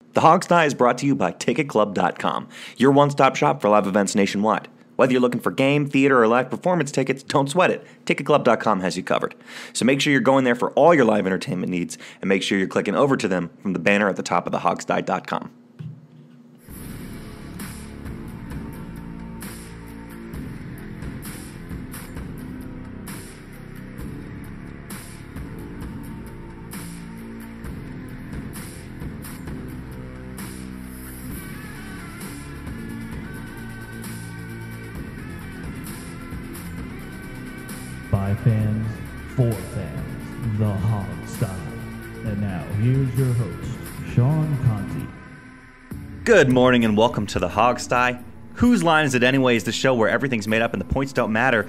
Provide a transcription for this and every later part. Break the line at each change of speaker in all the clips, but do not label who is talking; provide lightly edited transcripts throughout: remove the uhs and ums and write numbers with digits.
The Hogs Die is brought to you by TicketClub.com, your one-stop shop for live events nationwide. Whether you're looking for game, theater, or live performance tickets, don't sweat it. TicketClub.com has you covered. So make sure you're going there for all your live entertainment needs, and make sure you're clicking over to them from the banner at the top of thehogsdie.com.
By fans, for fans, the Hog Style. And now, here's your host, Sean Conti.
Good morning and welcome to the Hogs Die. Whose Line Is It Anyway is the show where everything's made up and the points don't matter,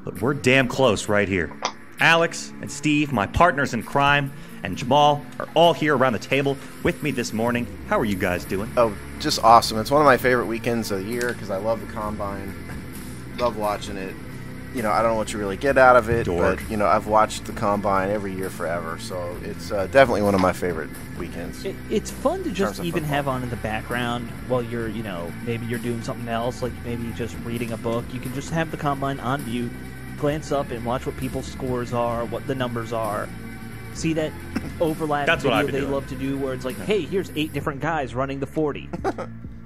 but we're damn close right here. Alex and Steve, my partners in crime, and Jamal are all here around the table with me this morning. How are you guys doing?
Oh, just awesome. It's one of my favorite weekends of the year because I love the Combine. Love watching it. You know, I don't know what you really get out of it, but, you know, I've watched the Combine every year forever, so it's definitely one of my favorite weekends.
It's fun to just even have on in the background while you're, you know, maybe you're doing something else, like maybe just reading a book. You can just have the Combine on view, glance up and watch what people's scores are, what the numbers are. See that overlap video they love to do where it's like, hey, here's 8 different guys running the 40.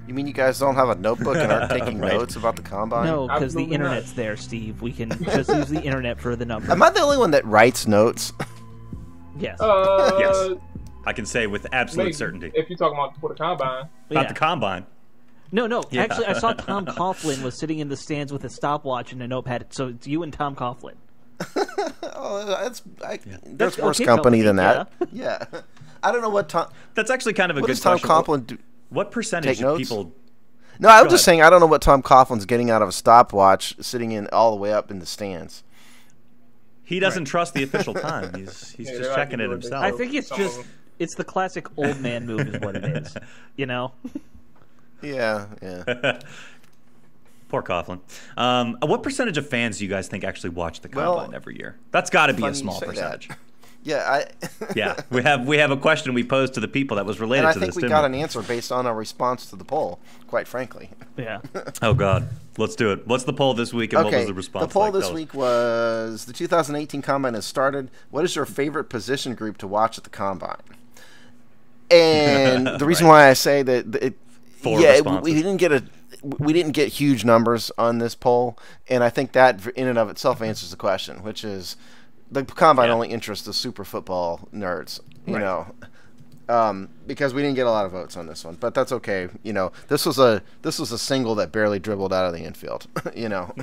You mean you guys don't have a notebook and aren't taking notes about the Combine?
No, because the internet's there, Steve. We can just use the internet for the numbers.
Am I the only one that writes notes?
Yes.
Yes. I can say with absolute certainty.
If you're talking about for the Combine.
About the Combine.
No. Yeah. Actually, I saw Tom Coughlin was sitting in the stands with a stopwatch and a notepad. So it's you and Tom Coughlin.
There's worse company than that. Yeah. I don't know what Tom...
That's actually kind of a
what
good
does Tom
question.
Coughlin do?
What percentage of people...
No, I was just saying I don't know what Tom Coughlin's getting out of a stopwatch sitting in all the way up in the stands.
He doesn't trust the official time. He's just checking it himself.
I think it's the classic old man move is what it is. You know?
Yeah.
Poor Coughlin. What percentage of fans do you guys think actually watch the Combine every year? That's got to be a small percentage.
Yeah,
yeah. We have a question we posed to the people that was related to this.
And I think we got an answer based on our response to the poll. Quite frankly.
Yeah.
Oh God, let's do it. What's the poll this week, and what was the response?
The poll this week was: the 2018 Combine has started. What is your favorite position group to watch at the Combine? And the reason why I say that, we didn't get huge numbers on this poll, and I think that in and of itself answers the question, which is. The Combine only interests the super football nerds, you know, because we didn't get a lot of votes on this one, but that's okay. You know, this was a single that barely dribbled out of the infield. You know,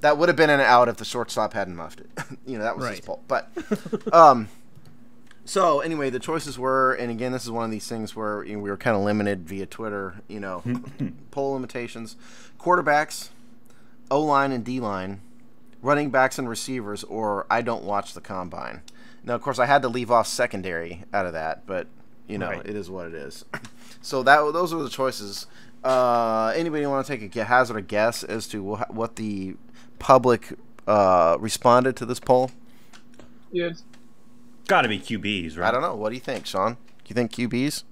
that would have been an out if the shortstop hadn't muffed it. You know, that was his fault. But so anyway, the choices were, and again, this is one of these things where we were kind of limited via Twitter. You know, poll limitations: quarterbacks, O-line, and D-line. Running backs and receivers, or I don't watch the Combine. Now, of course, I had to leave off secondary out of that, but, you know, it is what it is. So those were the choices. Anybody want to take a hazard a guess as to what the public responded to this poll?
Yes.
Got to be QBs, right?
I don't know. What do you think, Sean? Do you think QBs?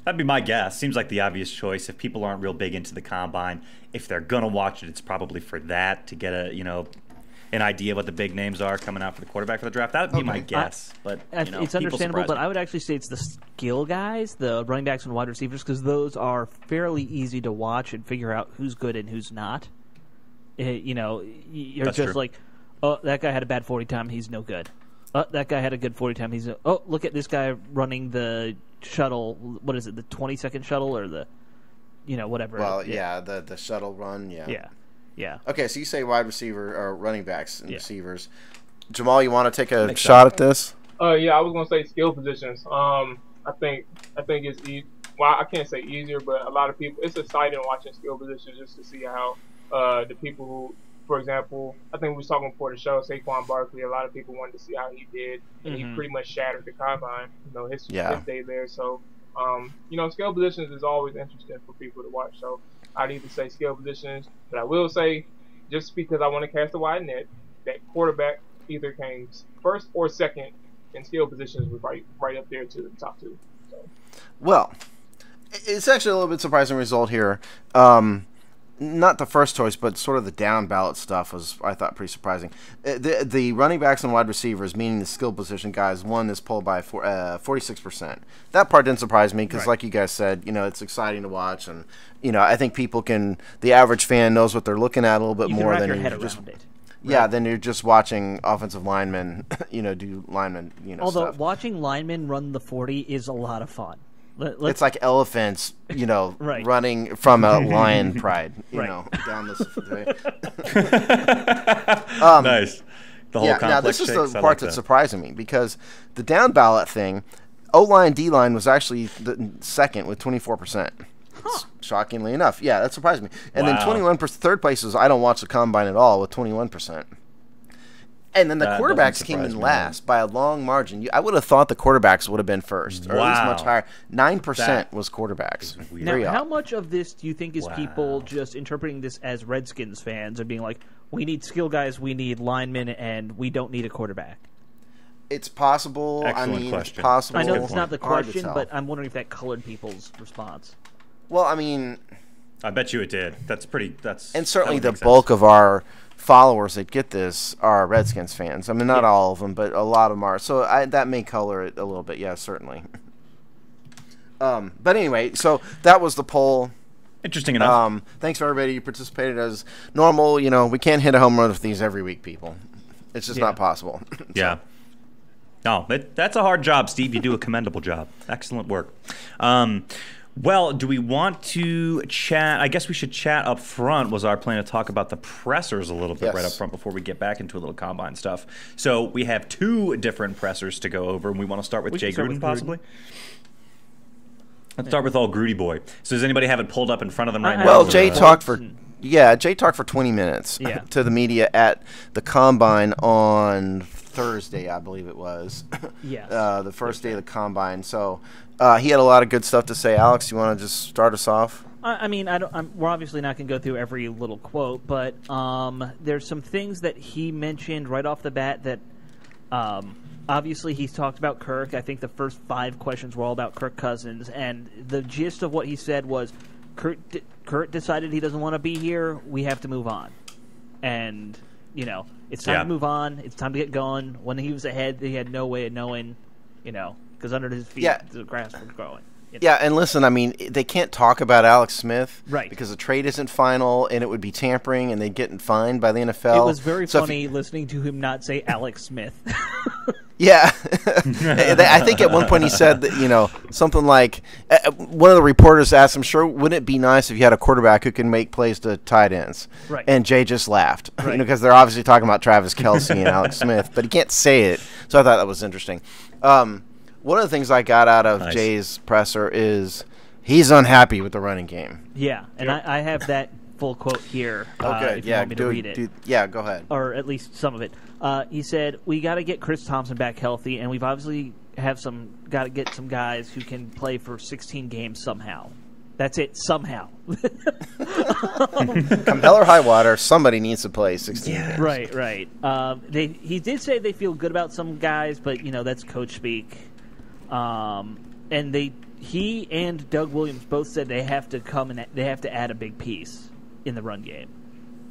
That'd be my guess. Seems like the obvious choice. If people aren't real big into the Combine, if they're gonna watch it, it's probably for that, to get an idea of what the big names are coming out for the quarterback for the draft. That would be my guess. But
it's understandable. But I would actually say it's the skill guys, the running backs and wide receivers, because those are fairly easy to watch and figure out who's good and who's not. You know, you're
That's
just
true.
like, oh, that guy had a bad 40 time, he's no good. That guy had a good 40 time, oh, look at this guy running the shuttle. What is it, the 20-second shuttle or the, you know, whatever.
Well, the shuttle run,
Yeah.
Okay, so you say wide receiver or running backs and receivers. Jamal, you want to take a shot at this?
Yeah, I was gonna say skill positions. I think it's I can't say easier, but a lot of people, it's exciting watching skill positions just to see how the people who, for example, I think we was talking before the show, Saquon Barkley. A lot of people wanted to see how he did, and he pretty much shattered the Combine. You know, his day there. So, you know, skill positions is always interesting for people to watch. So, I'd either say skill positions, but I will say, just because I want to cast a wide net, that quarterback either came first or second in skill positions was right up there to the top two. So.
Well, it's actually a little bit surprising result here. Not the first choice, but sort of the down ballot stuff was, I thought, pretty surprising. The running backs and wide receivers, meaning the skill position guys, won this poll by 46%. That part didn't surprise me because, like you guys said, it's exciting to watch, and I think the average fan knows what they're looking at a little bit more than
your
you're
head
just.
around it.
Yeah, then you're just watching offensive linemen, do linemen,
Although
stuff.
watching linemen run the 40 is a lot of fun.
It's like elephants,
Right.
running from a lion pride,
Right.
down this.
Nice. The whole complex
now this is
shakes.
the
I
part
like
that's
that.
surprising me because the down ballot thing, O-line, D-line was actually the second with 24%. Shockingly enough. Yeah, that surprised me. And then
Wow.
21%, third place is I don't watch the combine at all with 21%. And then the
That
quarterbacks
doesn't
came
surprise
in
me.
last by a long margin. I would have thought the quarterbacks would have been first, or at least
Wow.
much higher. 9%
That
was quarterbacks.
weird.
Now,
Very
how
odd.
much of this do you think is people
Wow.
just interpreting this as Redskins fans and being like, we need skill guys, we need linemen, and we don't need a quarterback?
It's possible.
Excellent
It's
question.
possible.
I know
good
that's not the
Hard to
question,
tell.
but I'm wondering if that colored people's response.
Well,
I bet you it did. That's
and certainly
that
the
would make
bulk
sense.
of our followers that get this are Redskins fans. I mean, not all of them, but a lot of them are. So that may color it a little bit. Yeah, certainly. But anyway, so that was the poll.
Interesting enough.
Thanks for everybody who participated as normal. We can't hit a home run with these every week, people. It's just
Yeah.
not possible.
Yeah. No, that's a hard job, Steve. You do a commendable job. Excellent work. Well, do we want to chat? I guess we should chat up front. Was our plan to talk about the pressers a little bit
Yes.
right up front before we get back into a little combine stuff? So we have two different pressers to go over, and we want to start with
We
Jay
can start
Gruden,
with Gruden.
possibly. Let's start with old Grudy boy. So does anybody have it pulled up in front of them right now?
Well,
or,
Jay
uh,
talked for 20 minutes
Yeah.
to the media at the combine on Thursday, I believe it was.
Yes.
The first day of the combine. So he had a lot of good stuff to say. Alex, you want to just start us off?
I mean, we're obviously not going to go through every little quote, but there's some things that he mentioned right off the bat that obviously he's talked about Kirk. I think the first 5 questions were all about Kirk Cousins, and the gist of what he said was Kurt decided he doesn't want to be here. We have to move on. And, it's time
Yeah.
to move on. It's time to get going. When he was ahead, he had no way of knowing, because under his feet,
Yeah.
the grass was growing.
Yeah, and listen, I mean, they can't talk about Alex Smith
Right.
because the trade isn't final, and it would be tampering, and they'd get fined by the NFL.
It was very
So if
funny listening to him not say Alex Smith.
Yeah. I think at one point he said that, something like one of the reporters asked him, sure, wouldn't it be nice if you had a quarterback who can make plays to tight ends?
Right.
And Jay just laughed,
Right.
because they're obviously talking about Travis Kelce and Alex Smith, but he can't say it. So I thought that was interesting. One of the things I got out of
Nice.
Jay's presser is he's unhappy with the running game.
Yeah, and I have that full quote here. If you want me to read it.
Yeah, go ahead.
Or at least some of it. He said, "We got to get Chris Thompson back healthy, and we've obviously got to get some guys who can play for 16 games somehow. That's it, somehow."
Come hell or high water, somebody needs to play 16 games.
Right. He did say they feel good about some guys, but that's coach speak. And he and Doug Williams both said they have to they have to add a big piece in the run game.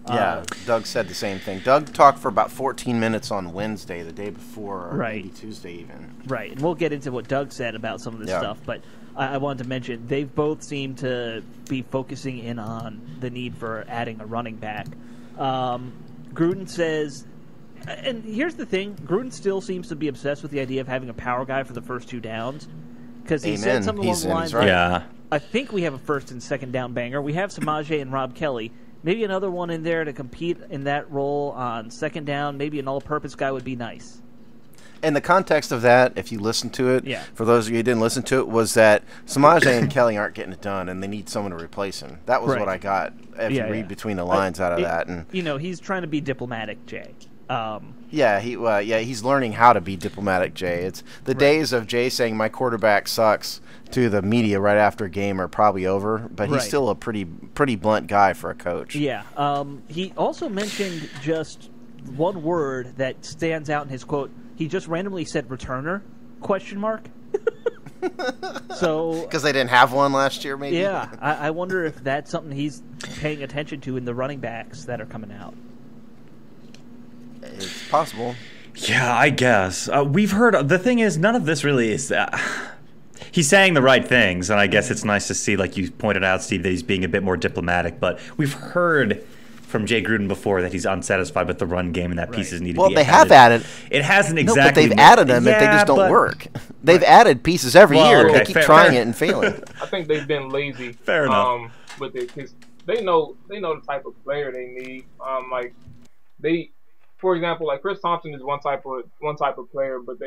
Yeah, Doug said the same thing. Doug talked for about 14 minutes on Wednesday, the day before, or
Right.
maybe Tuesday even.
Right, and we'll get into what Doug said about some of this
Yeah.
stuff, but I wanted to mention they've both seemed to be focusing in on the need for adding a running back. Gruden says, and here's the thing, Gruden still seems to be obsessed with the idea of having a power guy for the first 2 downs, because he said
Amen.
something along
He's
the
in,
lines
he's
like,
right.
Yeah.
I think we have a first and second down banger. We have Samaje and Rob Kelly. Maybe another one in there to compete in that role on second down. Maybe an all-purpose guy would be nice.
And the context of that, if you listen to it,
Yeah.
for those of you who didn't listen to it, was that Samaje and Kelly aren't getting it done, and they need someone to replace him. That was
Right.
what I got if
Yeah,
you read
yeah.
between the lines out of that. And
He's trying to be diplomatic, Jay.
he's learning how to be diplomatic, Jay. It's the days of Jay saying my quarterback sucks to the media right after a game are probably over, but he's
Right.
still a pretty blunt guy for a coach.
Yeah. He also mentioned just one word that stands out in his quote. He just randomly said "returner?" ? So
Because they didn't have one last year, maybe.
yeah, I wonder if that's something he's paying attention to in the running backs that are coming out.
It's possible.
Yeah, I guess. We've heard, the thing is, none of this really is, he's saying the right things, and I guess it's nice to see, like you pointed out, Steve, that he's being a bit more diplomatic, but we've heard from Jay Gruden before that he's unsatisfied with the run game and that pieces need to be added.
Well, they have added.
It hasn't
No,
exactly.
but they've added them, and they just don't work. They've added pieces every year.
okay,
They keep
fair-
trying
fair.
it and failing.
I think they've been lazy.
Fair enough.
With it, because they know the type of player they need. Like they, for example, like Chris Thompson is one type of player, but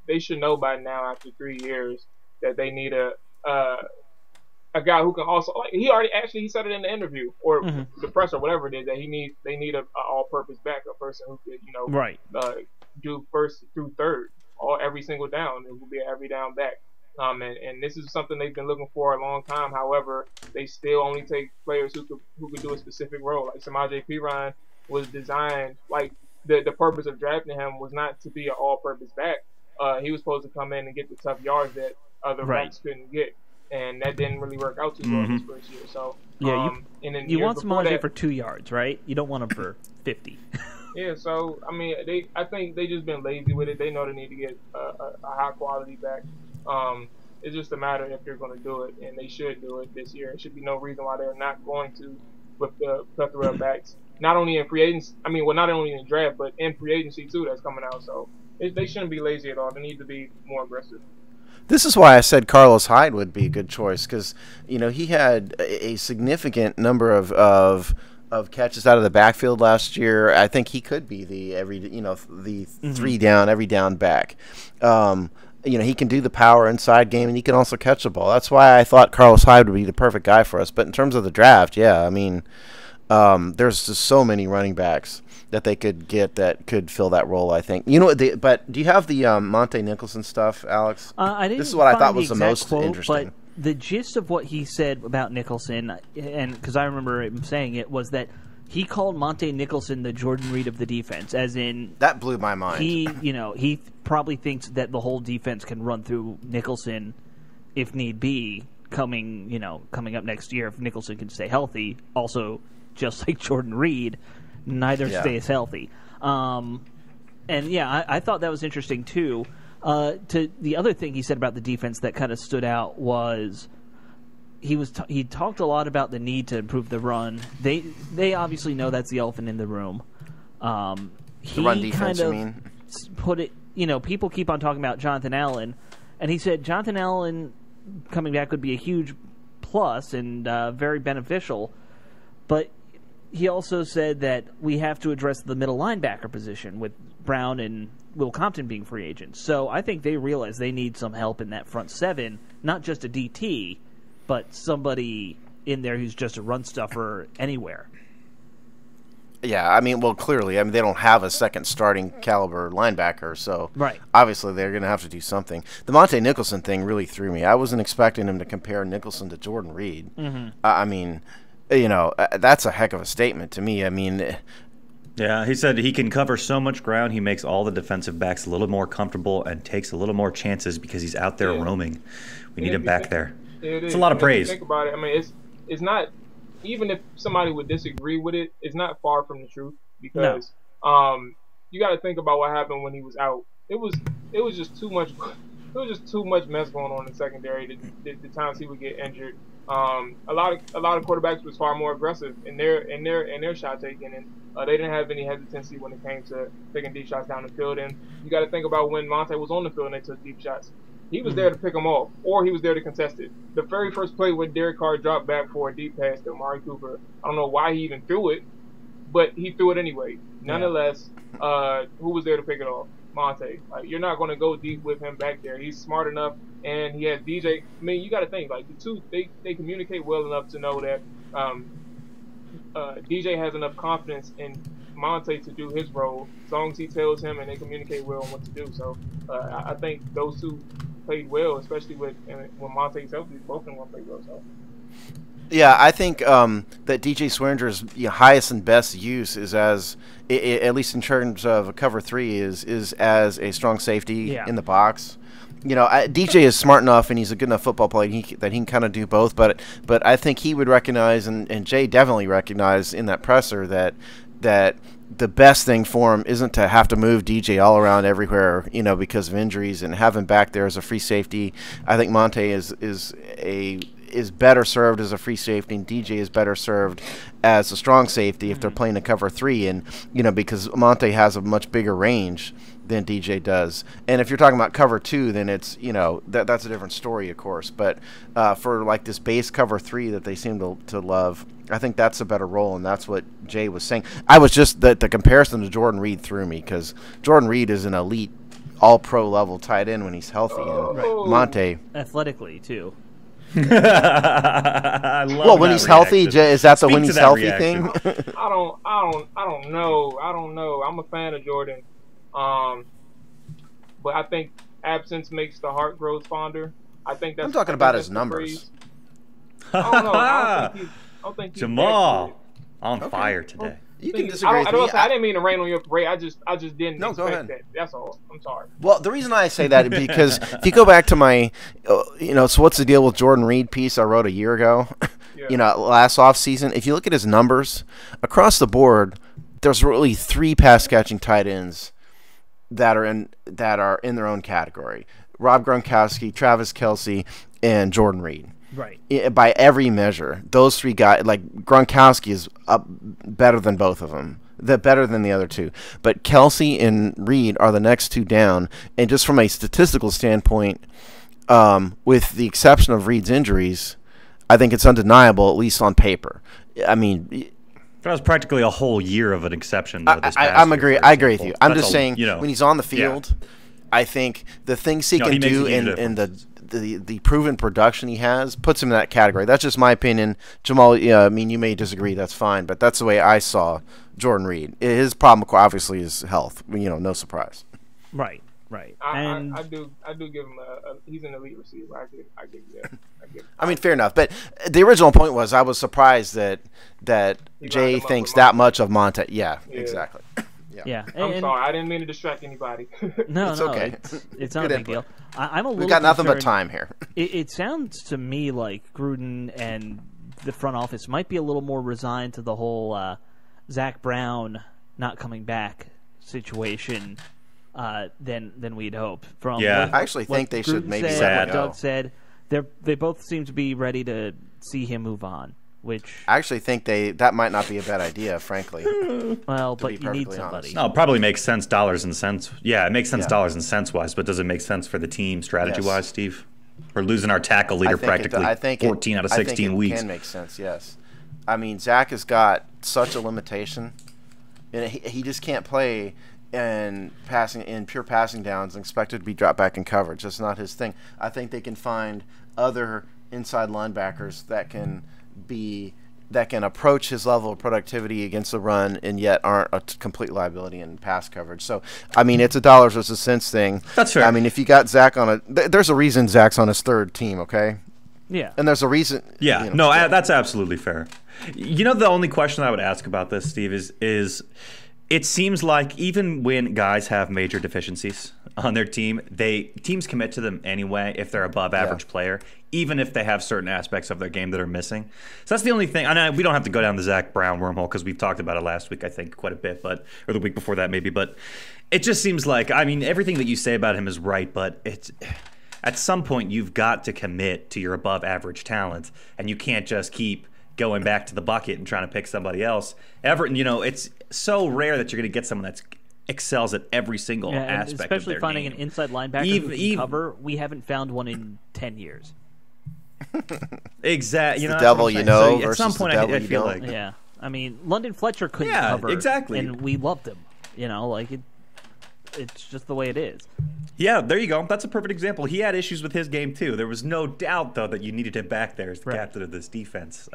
they should know by now after 3 years that they need a guy who can also, like, he said it in the interview or the press or whatever it is, that they need a all-purpose back, a person who could
Right.
Do first through third every single down. It will be an every down back. And this is something they've been looking for a long time. However, they still only take players who could do a specific role. Like Samaje Perine was designed, like the purpose of drafting him was not to be an all-purpose back. He was supposed to come in and get the tough yards that other backs couldn't get, and that didn't really work out too well this first year. So
Yeah,
and then
you
years
want
before
Samaje
that-
for 2 yards, right? You don't want him for 50.
Yeah, so I mean, I think they just been lazy with it. They know they need to get a high quality back. It's just a matter if they're going to do it, and they should do it this year. There should be no reason why they're not going to with the plethora of backs. Not only in free agency, not only in the draft, but in free agency too. That's coming out. So they shouldn't be lazy at all. They need to be more aggressive.
This is why I said Carlos Hyde would be a good choice, because he had a significant number of catches out of the backfield last year. I think he could be the 3 down, every down back. He can do the power inside game, and he can also catch the ball. That's why I thought Carlos Hyde would be the perfect guy for us. But in terms of the draft, yeah, there's just so many running backs that they could get that could fill that role, I think. But do you have the Monte Nicholson stuff, Alex?
I didn't
This is what I
find
thought was the
exact
most
quote,
interesting.
But the gist of what he said about Nicholson, and because I remember him saying it, was that he called Monte Nicholson the Jordan Reed of the defense, as in
That blew my mind.
he probably thinks that the whole defense can run through Nicholson if need be, coming up next year if Nicholson can stay healthy. Also, just like Jordan Reed, neither stays healthy. And yeah, I thought that was interesting too. To the other thing he said about the defense that kind of stood out was he talked a lot about the need to improve the run. They obviously know that's the elephant in the room.
the run defense, you mean?
Put it, people keep on talking about Jonathan Allen, and he said Jonathan Allen coming back would be a huge plus and very beneficial, but he also said that we have to address the middle linebacker position with Brown and Will Compton being free agents. So I think they realize they need some help in that front seven, not just a DT, but somebody in there who's just a run stuffer anywhere.
Yeah, clearly, they don't have a second starting caliber linebacker, so
Right.
obviously they're going to have to do something. The Monte Nicholson thing really threw me. I wasn't expecting him to compare Nicholson to Jordan Reed. Mm-hmm. That's a heck of a statement to me.
Yeah, he said he can cover so much ground, he makes all the defensive backs a little more comfortable and takes a little more chances because he's out there roaming. We need him back there. It's a lot of praise.
Think about it. It's not, even if somebody would disagree with it, it's not far from the truth, because you got to think about what happened when he was out. It was just too much. It was just too much mess going on in the secondary. The times he would get injured, a lot of quarterbacks was far more aggressive in their shot taking, and they didn't have any hesitancy when it came to taking deep shots down the field. And you got to think about when Monte was on the field and they took deep shots. He was there to pick them off, or he was there to contest it. The very first play when Derek Carr dropped back for a deep pass to Amari Cooper, I don't know why he even threw it, but he threw it anyway. Nonetheless, who was there to pick it off? Monte. Like, you're not going to go deep with him back there. He's smart enough, and he has DJ. You got to think, like, the two, they communicate well enough to know that DJ has enough confidence in Monte to do his role, as long as he tells him and they communicate well on what to do. So I think those two played well, especially when Monte's healthy. Both of them will play well. So.
Yeah, I think that DJ Swearinger's highest and best use is as, at least in terms of cover three, is as a strong safety in the box. DJ is smart enough and he's a good enough football player that he can kind of do both. But I think he would recognize, and Jay definitely recognized in that presser that the best thing for him isn't to have to move DJ all around everywhere, because of injuries, and have him back there as a free safety. I think Monte is better served as a free safety, and DJ is better served as a strong safety if they're playing a cover 3, and because Monte has a much bigger range than DJ does. And if you're talking about cover 2, then it's that's a different story, of course. But for like this base cover 3 that they seem to love, I think that's a better role, and that's what Jay was saying. I was just the comparison to Jordan Reed threw me, because Jordan Reed is an elite all-pro level tight end when he's healthy, and Monte
athletically too.
I love
well, when he's healthy, is that the when he's healthy thing?
I don't know. I'm a fan of Jordan, but I think absence makes the heart grow fonder. I think that's.
I'm talking about his numbers.
I don't know. I don't think he's
Jamal on fire today.
You can disagree with me.
I didn't mean to rain on your parade. I just didn't expect that. That's all. I'm sorry.
Well, the reason I say that is because if you go back to my, so what's the deal with Jordan Reed piece I wrote a year ago, last offseason, if you look at his numbers, across the board, there's really 3 pass-catching tight ends that are in their own category. Rob Gronkowski, Travis Kelce, and Jordan Reed.
Right.
By every measure, those 3 guys, like Gronkowski is up better than both of them, better than the other 2. But Kelce and Reed are the next 2 down, and just from a statistical standpoint, with the exception of Reed's injuries, I think it's undeniable, at least on paper. I mean,
that was practically a whole year of an exception. Though,
I agree with you. I'm just saying, when he's on the field, I think the things he can do and the proven production he has puts him in that category. That's just my opinion. Jamal, I mean, you may disagree. That's fine, but that's the way I saw Jordan Reed. His problem, obviously, is health. No surprise.
Right.
I do give him he's an elite receiver. I give
I mean, fair enough. But the original point was I was surprised that Jay thinks that much of Monte. Yeah, exactly.
Yeah.
I'm sorry. I didn't mean to distract anybody.
No, it's okay.
It's not a big deal. I'm a little.
We've got nothing
but
time here.
It sounds to me like Gruden and the front office might be a little more resigned to the whole Zach Brown not coming back situation than we'd hope.
I actually think they should maybe
let Doug said. They both seem to be ready to see him move on. Which
I actually think that might not be a bad idea, frankly.
Well, but you need somebody.
No, it probably makes sense dollars and cents. Yeah, it makes sense dollars and cents wise, but does it make sense for the team strategy wise, Steve? We're losing our tackle leader practically 14 out of 16 weeks.
It can make sense, yes. I mean, Zach has got such a limitation, and he just can't play in pure passing downs and expected to be dropped back in coverage. That's not his thing. I think they can find other inside linebackers that can approach his level of productivity against the run and yet aren't a complete liability in pass coverage. So, I mean, it's a dollars versus cents thing.
That's fair.
I mean, if you got Zach there's a reason Zach's on his 3rd team, okay?
Yeah.
And there's a reason.
Yeah, that's absolutely fair. The only question I would ask about this, Steve, is it seems like even when guys have major deficiencies on their team, teams commit to them anyway if they're above average player, even if they have certain aspects of their game that are missing. So that's the only thing. I know we don't have to go down the Zach Brown wormhole because we've talked about it last week, I think, quite a bit, or the week before that maybe. But it just seems like, I mean, everything that you say about him is right, but at some point you've got to commit to your above average talent, and you can't just keep going back to the bucket and trying to pick somebody else. Everton, it's so rare that you're going to get someone that excels at every single aspect of their
especially finding
game.
An inside linebacker who can cover. We haven't found one in 10 years.
Exactly.
The devil
so
versus
at some point
the devil
I feel like
yeah. I mean, London Fletcher couldn't cover.
Exactly.
And we loved him. It's just the way it is.
Yeah, there you go. That's a perfect example. He had issues with his game, too. There was no doubt, though, that you needed him back there as the captain of this defense.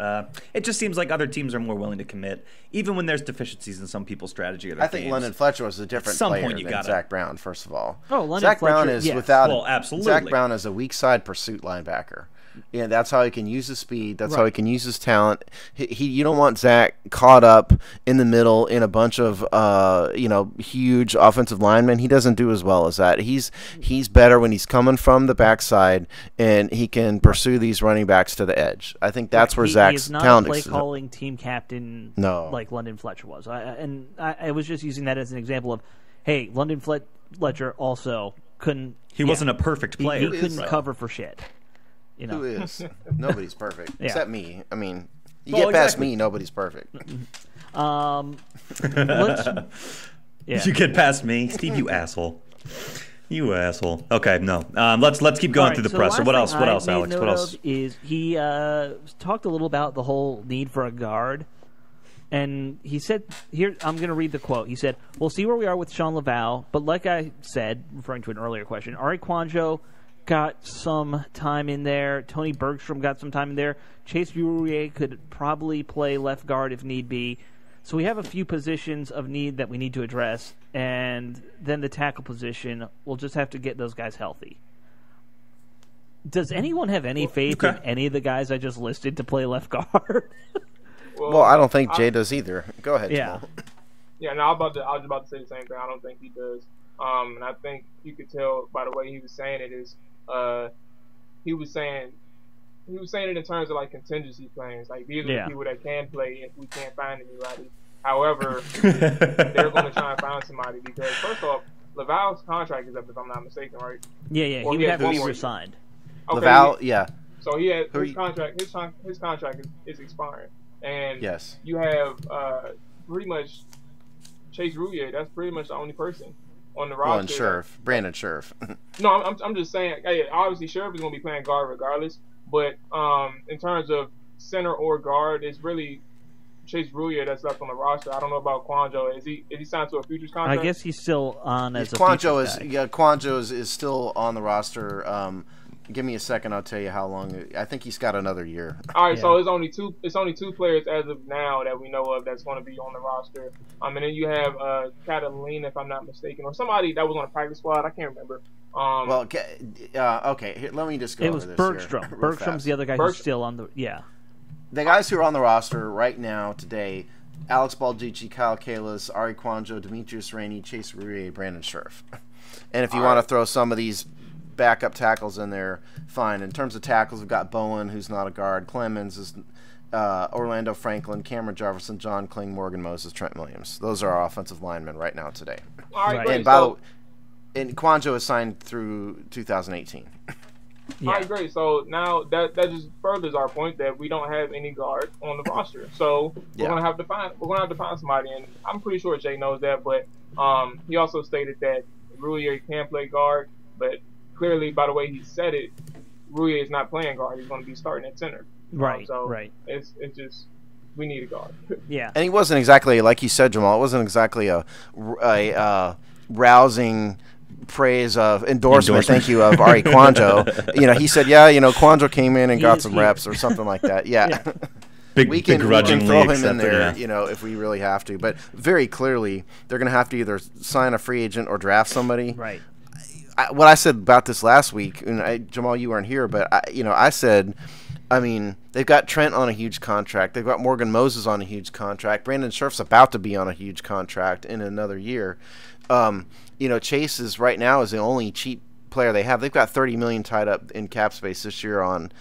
It just seems like other teams are more willing to commit, even when there's deficiencies in some people's strategy or their
I think London Fletcher was a different player than Zach Brown, first of all.
Zach
Brown is without
absolutely.
Zach Brown is a weak side pursuit linebacker. Yeah, that's how he can use his speed. That's how he can use his talent. You don't want Zach caught up in the middle in a bunch of huge offensive linemen lineman, he doesn't do as well as that. He's better when he's coming from the backside and he can pursue these running backs to the edge. I think that's where Zach's talent
is. He is not a play-calling team captain like London Fletcher was. I was just using that as an example of, hey, London Fletcher also couldn't...
He wasn't a perfect player.
He couldn't cover for shit. You know?
Who is? Nobody's perfect.
Yeah.
Except me. I mean, you get past me, nobody's perfect.
You get past me, Steve. You asshole. You asshole. Okay, no. Let's keep going through the presser. What else, Alex? What else?
Is he talked a little about the whole need for a guard, and he said here. I'm going to read the quote. He said, "We'll see where we are with Sean Laval, but like I said, referring to an earlier question, Ari Kwanjo got some time in there. Tony Bergstrom got some time in there. Chase Roullier could probably play left guard if need be. So we have a few positions of need that we need to address, and then the tackle position, we'll just have to get those guys healthy." Does anyone have any faith in any of the guys I just listed to play left guard?
Well, I don't think Jay does either. Go ahead,
yeah.
Jamal.
Yeah, no, I was about to say the same thing. I don't think he does. And I think you could tell by the way he was saying it is he was saying it in terms of like contingency plans. Like these are the people that can play if we can't find anybody. However, they're going to try and find somebody because first off, Laval's contract is up if I'm not mistaken, right?
Yeah. He would have to be resigned.
Okay,
Laval, yeah.
So he had his contract. His contract is expiring, and you have pretty much Chase Roullier. That's pretty much the only person on the roster.
Well, and Scherf, Brandon Scherf.
No, I'm just saying. Hey, obviously, Scherf is going to be playing guard regardless. But in terms of center or guard, it's really Chase Roullier that's left on the roster. I don't know about Kwanjo. Is he signed to a futures contract?
I guess he's still on as
Kwanjo
a futures guy.
Kwanjo is still on the roster. Give me a second, I'll tell you how long. I think he's got another year.
All right, so it's only two players as of now that we know of that's going to be on the roster. And then you have Catalina, if I'm not mistaken, or somebody that was on the practice squad. I can't remember.
Okay. Here, let me just go.
It was Bergstrom. Bergstrom's the other guy who's still on the
The guys who are on the roster right now today: Alex Baldici, Kyle Kalis, Ari Kwanjo, Demetrius Rainey, Chase Roullier, Brandon Scherf. And if you want to throw some of these backup tackles in there, fine. In terms of tackles, we've got Bowen, who's not a guard. Clemens is Orlando Franklin, Cameron Jefferson, John Kling, Morgan Moses, Trent Williams. Those are our offensive linemen right now today.
All right,
and by the way, and Kwanjo is signed through 2018.
Yeah. All right, great. So now that just furthers our point that we don't have any guard on the roster. So we're gonna have to find somebody, and I'm pretty sure Jay knows that. But he also stated that Roullier can play guard, but clearly by the way he said it, Roullier is not playing guard. He's going to be starting at center.
Right.
It's just we need a guard.
Yeah.
And he wasn't exactly like you said, Jamal. It wasn't exactly a rousing praise of endorsement. Thank you of Ari Kwanjo. He said, Kwanjo came in and got some reps or something like that. Yeah. We can throw him in there, if we really have to. But very clearly, they're going to have to either sign a free agent or draft somebody.
Right.
What I said about this last week, and Jamal, you weren't here, but I said, they've got Trent on a huge contract. They've got Morgan Moses on a huge contract. Brandon Scherf's about to be on a huge contract in another year. Chase right now is the only cheap player they have. They've got $30 million tied up in cap space this year on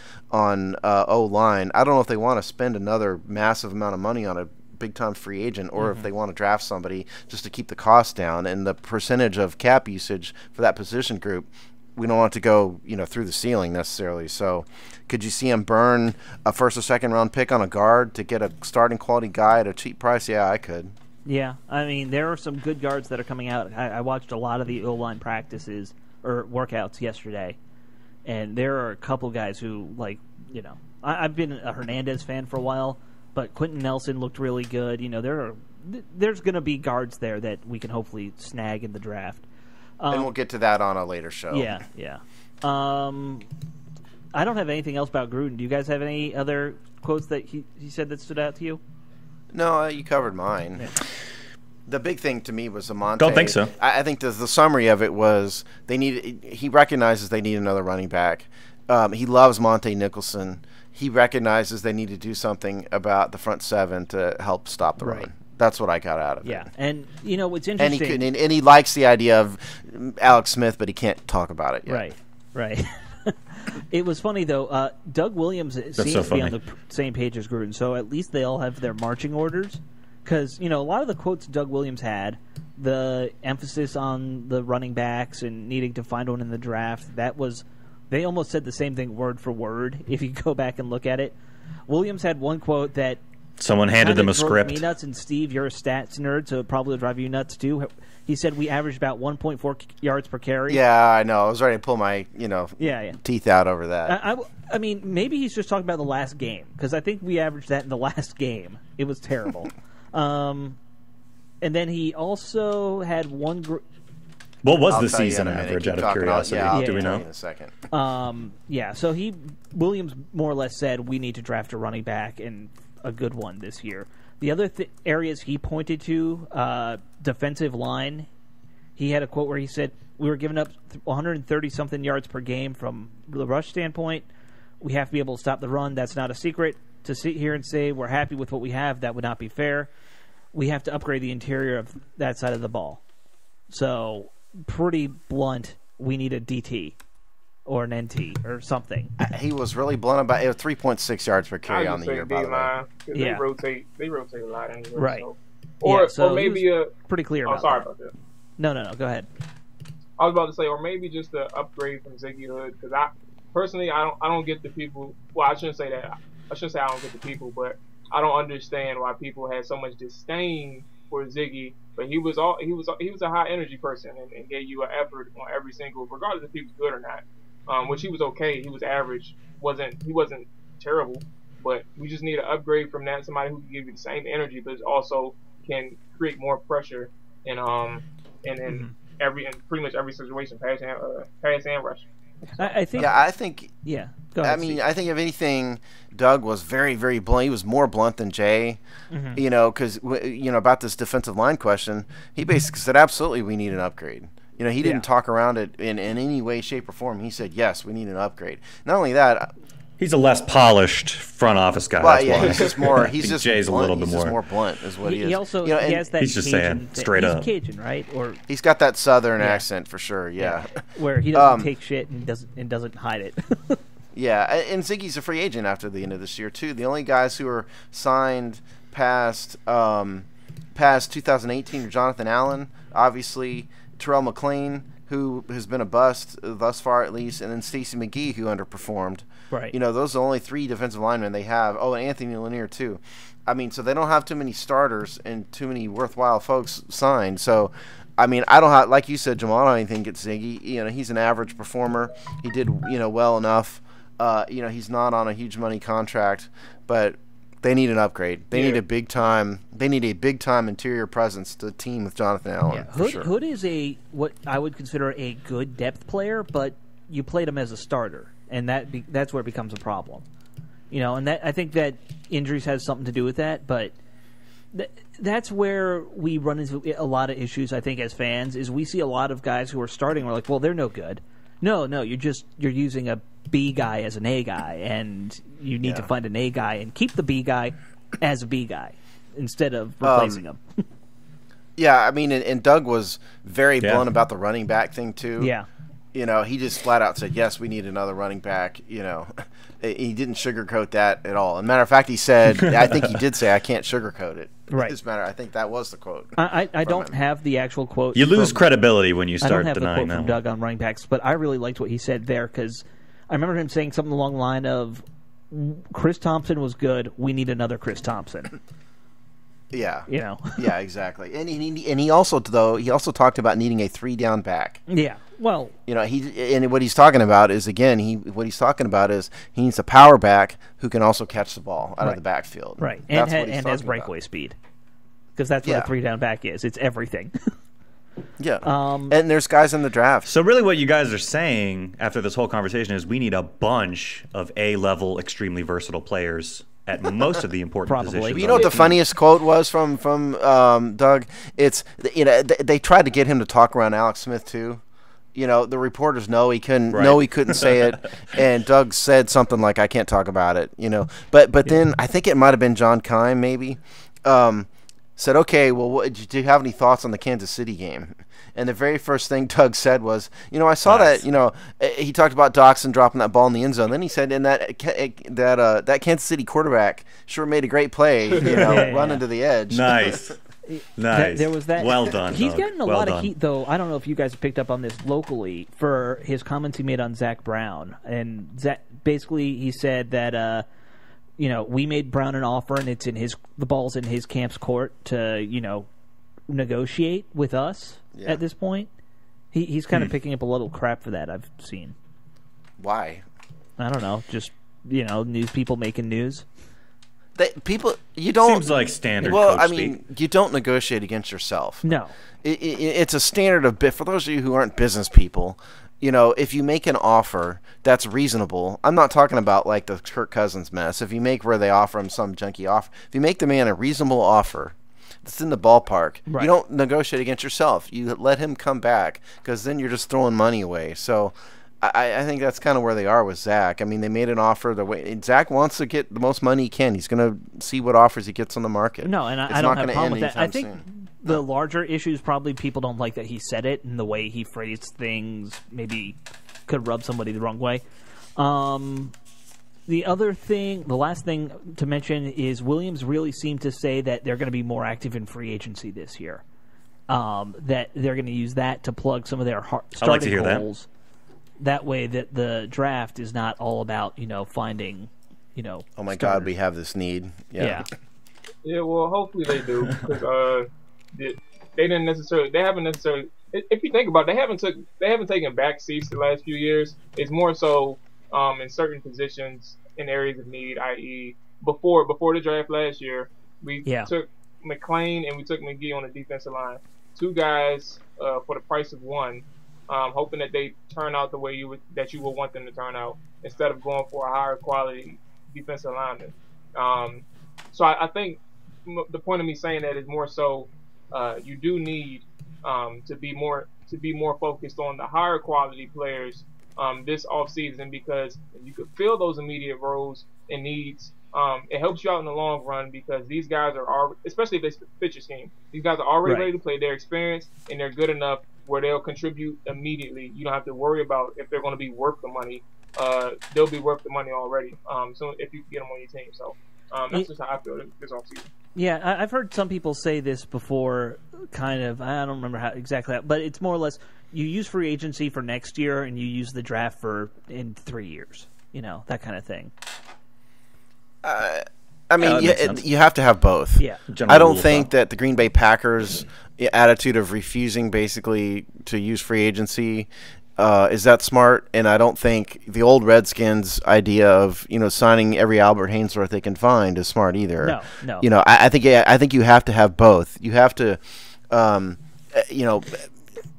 O-line. I don't know if they want to spend another massive amount of money on a big-time free agent or if they want to draft somebody just to keep the cost down. And the percentage of cap usage for that position group, we don't want it to go through the ceiling necessarily. So could you see him burn a first or second round pick on a guard to get a starting quality guy at a cheap price? Yeah, I could.
Yeah, there are some good guards that are coming out. I watched a lot of the O-line practices or workouts yesterday, and there are a couple guys who, I've been a Hernandez fan for a while, but Quentin Nelson looked really good. There's going to be guards there that we can hopefully snag in the draft.
And we'll get to that on a later show.
Yeah. I don't have anything else about Gruden. Do you guys have any other quotes that he said that stood out to you?
No, you covered mine. Yeah. The big thing to me was the Monte.
Don't think so.
I think the summary of it was he recognizes they need another running back. He loves Monte Nicholson. He recognizes they need to do something about the front seven to help stop the run. That's what I got out of it.
Yeah, and what's
And
interesting.
and he likes the idea of Alex Smith, but he can't talk about it yet.
Right. It was funny though. Doug Williams seems
so
to be on
funny.
the same page as Gruden, so at least they all have their marching orders. Because a lot of the quotes Doug Williams had, the emphasis on the running backs and needing to find one in the draft, they almost said the same thing word for word. If you go back and look at it, Williams had one quote that
Someone handed them a
drove
script.
me nuts, and Steve, you're a stats nerd, so it probably will drive you nuts too. He said we averaged about 1.4 yards per carry.
Yeah, I know. I was ready to pull my
Yeah.
teeth out over that.
I mean, maybe he's just talking about the last game, because I think we averaged that in the last game. It was terrible. And then he also had one.
What was
I'll
the
tell you
season
in a minute.
average,
Keep
out of
talking.
curiosity?
I'll
Do we
tell you
know?
in a second.
So Williams more or less said we need to draft a running back, and a good one this year. The other areas he pointed to, defensive line, he had a quote where he said, we were giving up 130-something yards per game from the rush standpoint. We have to be able to stop the run. That's not a secret. To sit here and say we're happy with what we have, that would not be fair. We have to upgrade the interior of that side of the ball. So, pretty blunt, we need a DT or an NT or something.
He was really blunt about it. 3.6 yards per
I
carry on
just
the
say
year, by the way.
D-line, 'cause
Yeah.
they rotate a lot anyway.
Right.
So.
Yeah, so
or maybe
he was pretty clear
Oh,
about
sorry
that.
about that.
No, go ahead.
I was about to say, or maybe just the upgrade from Ziggy Hood, because I don't get the people. Well, I shouldn't say that. I shouldn't say I don't get the people, but I don't understand why people had so much disdain for Ziggy. But he was a high energy person and gave you an effort on every single, regardless if he was good or not. Which he was okay. He was average. He wasn't terrible. But we just need an upgrade from that. Somebody who can give you the same energy, but also can create more pressure in pretty much every situation, pass and rush.
I think.
Yeah, I think.
Yeah. Go ahead,
I mean,
Steve.
I think if anything, Doug was very, very blunt. He was more blunt than Jay. Because about this defensive line question, he basically said, "Absolutely, we need an upgrade." He didn't talk around it in any way, shape, or form. He said, "Yes, we need an upgrade." Not only that.
He's a less polished front office guy.
Well,
that's
yeah,
why.
he's just more.
I
He's
think
just
Jay's
blunt.
a little bit
He's
more.
just more blunt, is what he is.
He also
and
he has that
he's just
Cajun
saying,
thing.
straight
He's
up.
Cajun, right? Or
he's got that Southern
Yeah.
accent for sure. Yeah.
where he doesn't take shit and doesn't hide it.
Yeah, and Ziggy's a free agent after the end of this year too. The only guys who are signed past 2018 are Jonathan Allen, obviously Terrell McLean, who has been a bust thus far at least, and then Stacey McGee, who underperformed.
Right.
Those are the only 3 defensive linemen they have. Oh, and Anthony Lanier too. I mean, so they don't have too many starters and too many worthwhile folks signed. So, I mean, I don't have, like you said, Jamal, I don't even think it's Ziggy. He's an average performer. He did, well enough. He's not on a huge money contract, but they need an upgrade. They need a big time interior presence to team with Jonathan Allen.
Yeah,
for sure.
Hood is what I would consider a good depth player, but you played him as a starter, and that's where it becomes a problem. And that I think that injuries has something to do with that, but that's where we run into a lot of issues. I think as fans, is we see a lot of guys who are starting. We're like, well, they're no good. No, you're using a B guy as an A guy, and you need to find an A guy and keep the B guy as a B guy instead of replacing him.
Yeah, I mean, and Doug was very blunt about the running back thing too.
Yeah.
He just flat out said, yes, we need another running back. He didn't sugarcoat that at all. As a matter of fact, he said, I think he did say, I can't sugarcoat it.
Right.
I think that was the quote.
I don't have the actual quote.
You lose credibility when you
I don't
start
have the
denying
quote from
that.
Doug on running backs, but I really liked what he said there because I remember him saying something along the line of, Chris Thompson was good, we need another Chris Thompson.
Yeah.
Yeah,
exactly. And he also talked about needing a 3-down back.
Yeah. Well,
what he's talking about is he needs a power back who can also catch the ball out of the backfield.
right,
That's
and
what he's
has
talking
breakaway
about.
speed because that's what
Yeah.
a 3-down back is. It's everything.
Yeah. And there's guys in the draft.
So really what you guys are saying after this whole conversation is we need a bunch of A-level, extremely versatile players at most of the important
Probably.
positions.
You know what the funniest quote was from Doug? It's they tried to get him to talk around Alex Smith too. The reporters know he couldn't say it, and Doug said something like, "I can't talk about it." But then I think it might have been John Keim maybe said, okay, well, do you have any thoughts on the Kansas City game? And the very first thing Doug said was, I saw that, he talked about Doxson dropping that ball in the end zone. Then he said, and that Kansas City quarterback sure made a great play, running to the edge.
Nice. Nice.
There was that.
Well done.
He's
Doug.
gotten a lot of heat, though. I don't know if you guys picked up on this locally for his comments he made on Zach Brown. And Zach, basically, he said that, we made Brown an offer, and the ball's in his camp's court to, negotiate with us at this point. He's kind of picking up a little crap for that, I've seen.
Why?
I don't know. Just, news people making news.
You don't.
Seems like standard.
Well,
coach
I mean, you don't negotiate against yourself.
No.
It's a standard of for those of you who aren't business people. If you make an offer that's reasonable, I'm not talking about like the Kirk Cousins mess. If you make where they offer him some junky offer, if you make the man a reasonable offer that's in the ballpark,
right.
You don't negotiate against yourself. You let him come back, because then you're just throwing money away. So I think that's kind of where they are with Zach. I mean, they made an offer the way Zach wants to get the most money he can. He's going to see what offers he gets on the market.
No, and I don't have a problem with that. I think the larger issue is probably people don't like that he said it, and the way he phrased things maybe could rub somebody the wrong way. The last thing to mention is Williams really seemed to say that they're going to be more active in free agency this year. That they're going to use that to plug some of their starting goals. That way, that the draft is not all about finding oh my
starters. God, we have this need.
Yeah.
Well, hopefully they do, because they haven't necessarily. If you think about it, they haven't taken back seats the last few years. It's more so in certain positions in areas of need, i.e., before the draft last year, we took McClain and we took McGee on the defensive line. Two guys for the price of one. Hoping that they turn out the way you would want them to turn out, instead of going for a higher quality defensive lineman. So I think the point of me saying that is more so you do need to be more focused on the higher quality players this offseason, because you could fill those immediate roles and needs. It helps you out in the long run, because these guys are especially if they fit your scheme. These guys are already ready to play. They're experienced and they're good enough where they'll contribute immediately. You don't have to worry about if they're going to be worth the money. They'll be worth the money already. So if you get them on your team, so that's just how I feel this offseason. Yeah,
I've heard some people say this before. Kind of, I don't remember how exactly, but it's more or less you use free agency for next year and you use the draft in 3 years. That kind of thing.
I mean, you have to have both.
Yeah.
I don't think that the Green Bay Packers' attitude of refusing basically to use free agency is that smart, and I don't think the old Redskins' idea of signing every Albert Hainsworth they can find is smart either.
No.
I think you have to have both. You have to,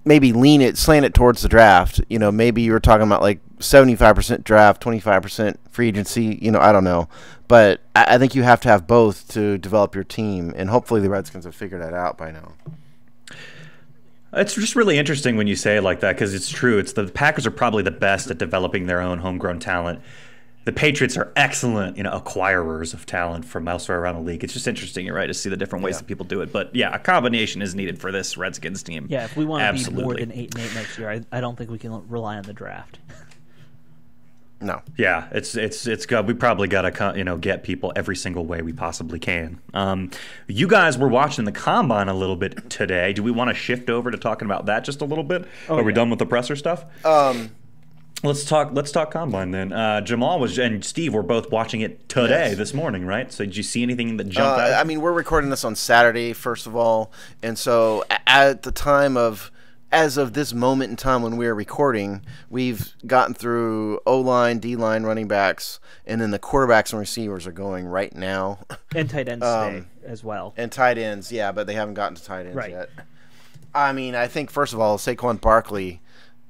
maybe slant it towards the draft. Maybe you were talking about like 75% draft, 25% free agency. I don't know. But I think you have to have both to develop your team, and hopefully the Redskins have figured that out by now.
It's just really interesting when you say it like that, because it's true. The Packers are probably the best at developing their own homegrown talent. The Patriots are excellent, acquirers of talent from elsewhere around the league. It's just interesting, you're right, to see the different ways that people do it. But yeah, a combination is needed for this Redskins team.
Yeah, if we want to be more than 8-8 next year, I don't think we can rely on the draft.
No.
Yeah, it's good. We probably got to get people every single way we possibly can. You guys were watching the combine a little bit today. Do we want to shift over to talking about that just a little bit? Are we done with the presser stuff? Let's talk combine then. Jamal and Steve were both watching it today, this morning, right? So did you see anything that jumped out?
I mean, we're recording this on Saturday, first of all, and so at the time as of this moment in time when we are recording, we've gotten through O-line, D-line, running backs, and then the quarterbacks and receivers are going right now.
And tight ends today as well.
And tight ends, yeah, but they haven't gotten to tight ends yet. I mean, I think, first of all, Saquon Barkley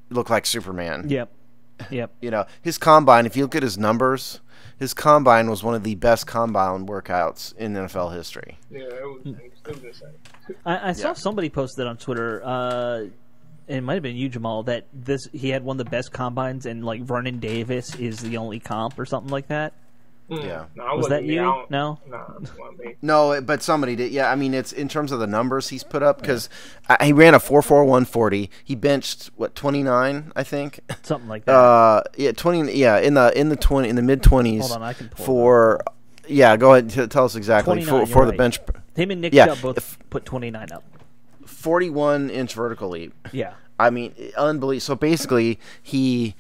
looked like Superman.
Yep.
His combine, if you look at his numbers, his combine was one of the best combine workouts in NFL history.
Yeah, it was insane.
I saw somebody posted on Twitter, it might have been you, Jamal, that he had one of the best combines, and like Vernon Davis is the only comp or something like that.
Yeah.
No, I
Was
wasn't
that
me.
you?
I don't-
No?
Nah, it wasn't me.
No, but somebody did. Yeah, I mean, it's in terms of the numbers he's put up because he ran a 4.4140. He benched 29, I think.
Something like that.
Yeah, 20. Yeah, in the mid 20s.
Hold on, I can pull it
for. Yeah, go ahead. Tell us exactly
29,
for
you're
the
right.
bench.
Him and Nick
yeah,
Chubb both put 29 up.
41-inch vertical leap.
Yeah.
I mean, unbelievable. So basically, he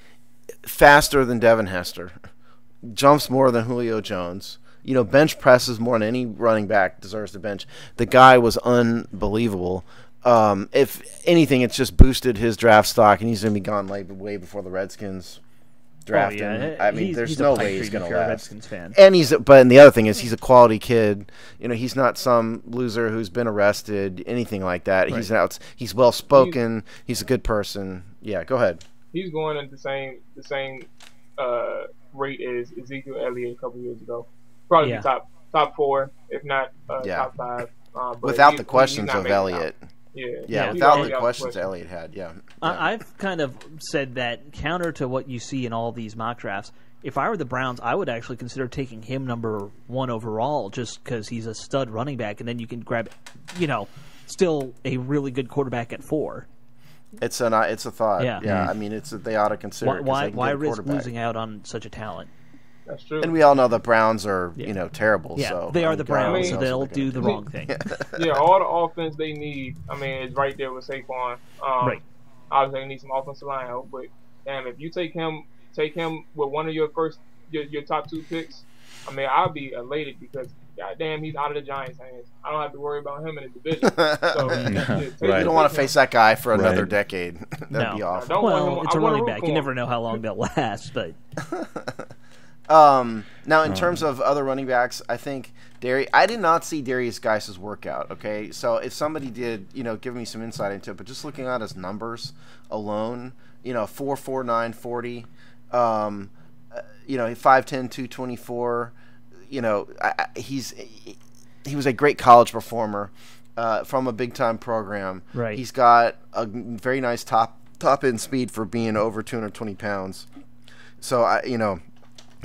faster than Devin Hester, jumps more than Julio Jones. You know, bench presses more than any running back deserves to bench. The guy was unbelievable. If anything, it's just boosted his draft stock, and he's going to be gone way before the Redskins draft him. I mean, there's
he's
no
a pipe
way he's
dream
going
if
to
you're a
last.
Redskins fan.
And the other thing is he's a quality kid. You know, he's not some loser who's been arrested, anything like that.
Right.
He's well spoken. He's a good person. Yeah, go ahead.
He's going at the same rate as Ezekiel Elliott a couple years ago. Probably
Yeah.
be top 4, if not
Yeah.
top 5. But
Without the
he's
questions
not
of
making it out.
Elliott.
Yeah,
Yeah,
he's
without
already
the
out
questions Elliott had. Yeah.
I've kind of said that counter to what you see in all these mock drafts. If I were the Browns, I would actually consider taking him number 1 overall just because he's a stud running back, and then you can grab, still a really good quarterback at 4.
It's a thought.
Yeah.
Yeah. I mean, they ought to consider. it 'cause
Why
they can get a
risk
quarterback.
losing out on such a talent?
That's true.
And we all know the Browns are terrible.
Yeah,
so
they are the
God
Browns,
knows
so
what
they'll
they're
do
gonna
the wrong thing.
Yeah, all the offense they need, I mean, is right there with Saquon.
Right.
Obviously, they need some offensive line help, but damn, if you take him with one of your top 2 picks, I mean, I'll be elated because goddamn, he's out of the Giants' hands. I don't have to worry about him in the division. So
Right.
You don't want to face that guy for another
Right.
decade. That'd
No.
be
I
awful.
don't want
Well,
him,
it's
I
a
wanna
running
root
back.
for
You
him.
never know how long they'll last, but
Now, in terms of other running backs, I think I did not see Darius Geis's workout. Okay, so if somebody did, give me some insight into it, but just looking at his numbers alone, 4.49 40, 5'10", 224. He was a great college performer from a big time program.
Right.
He's got a very nice top end speed for being over 220 pounds. So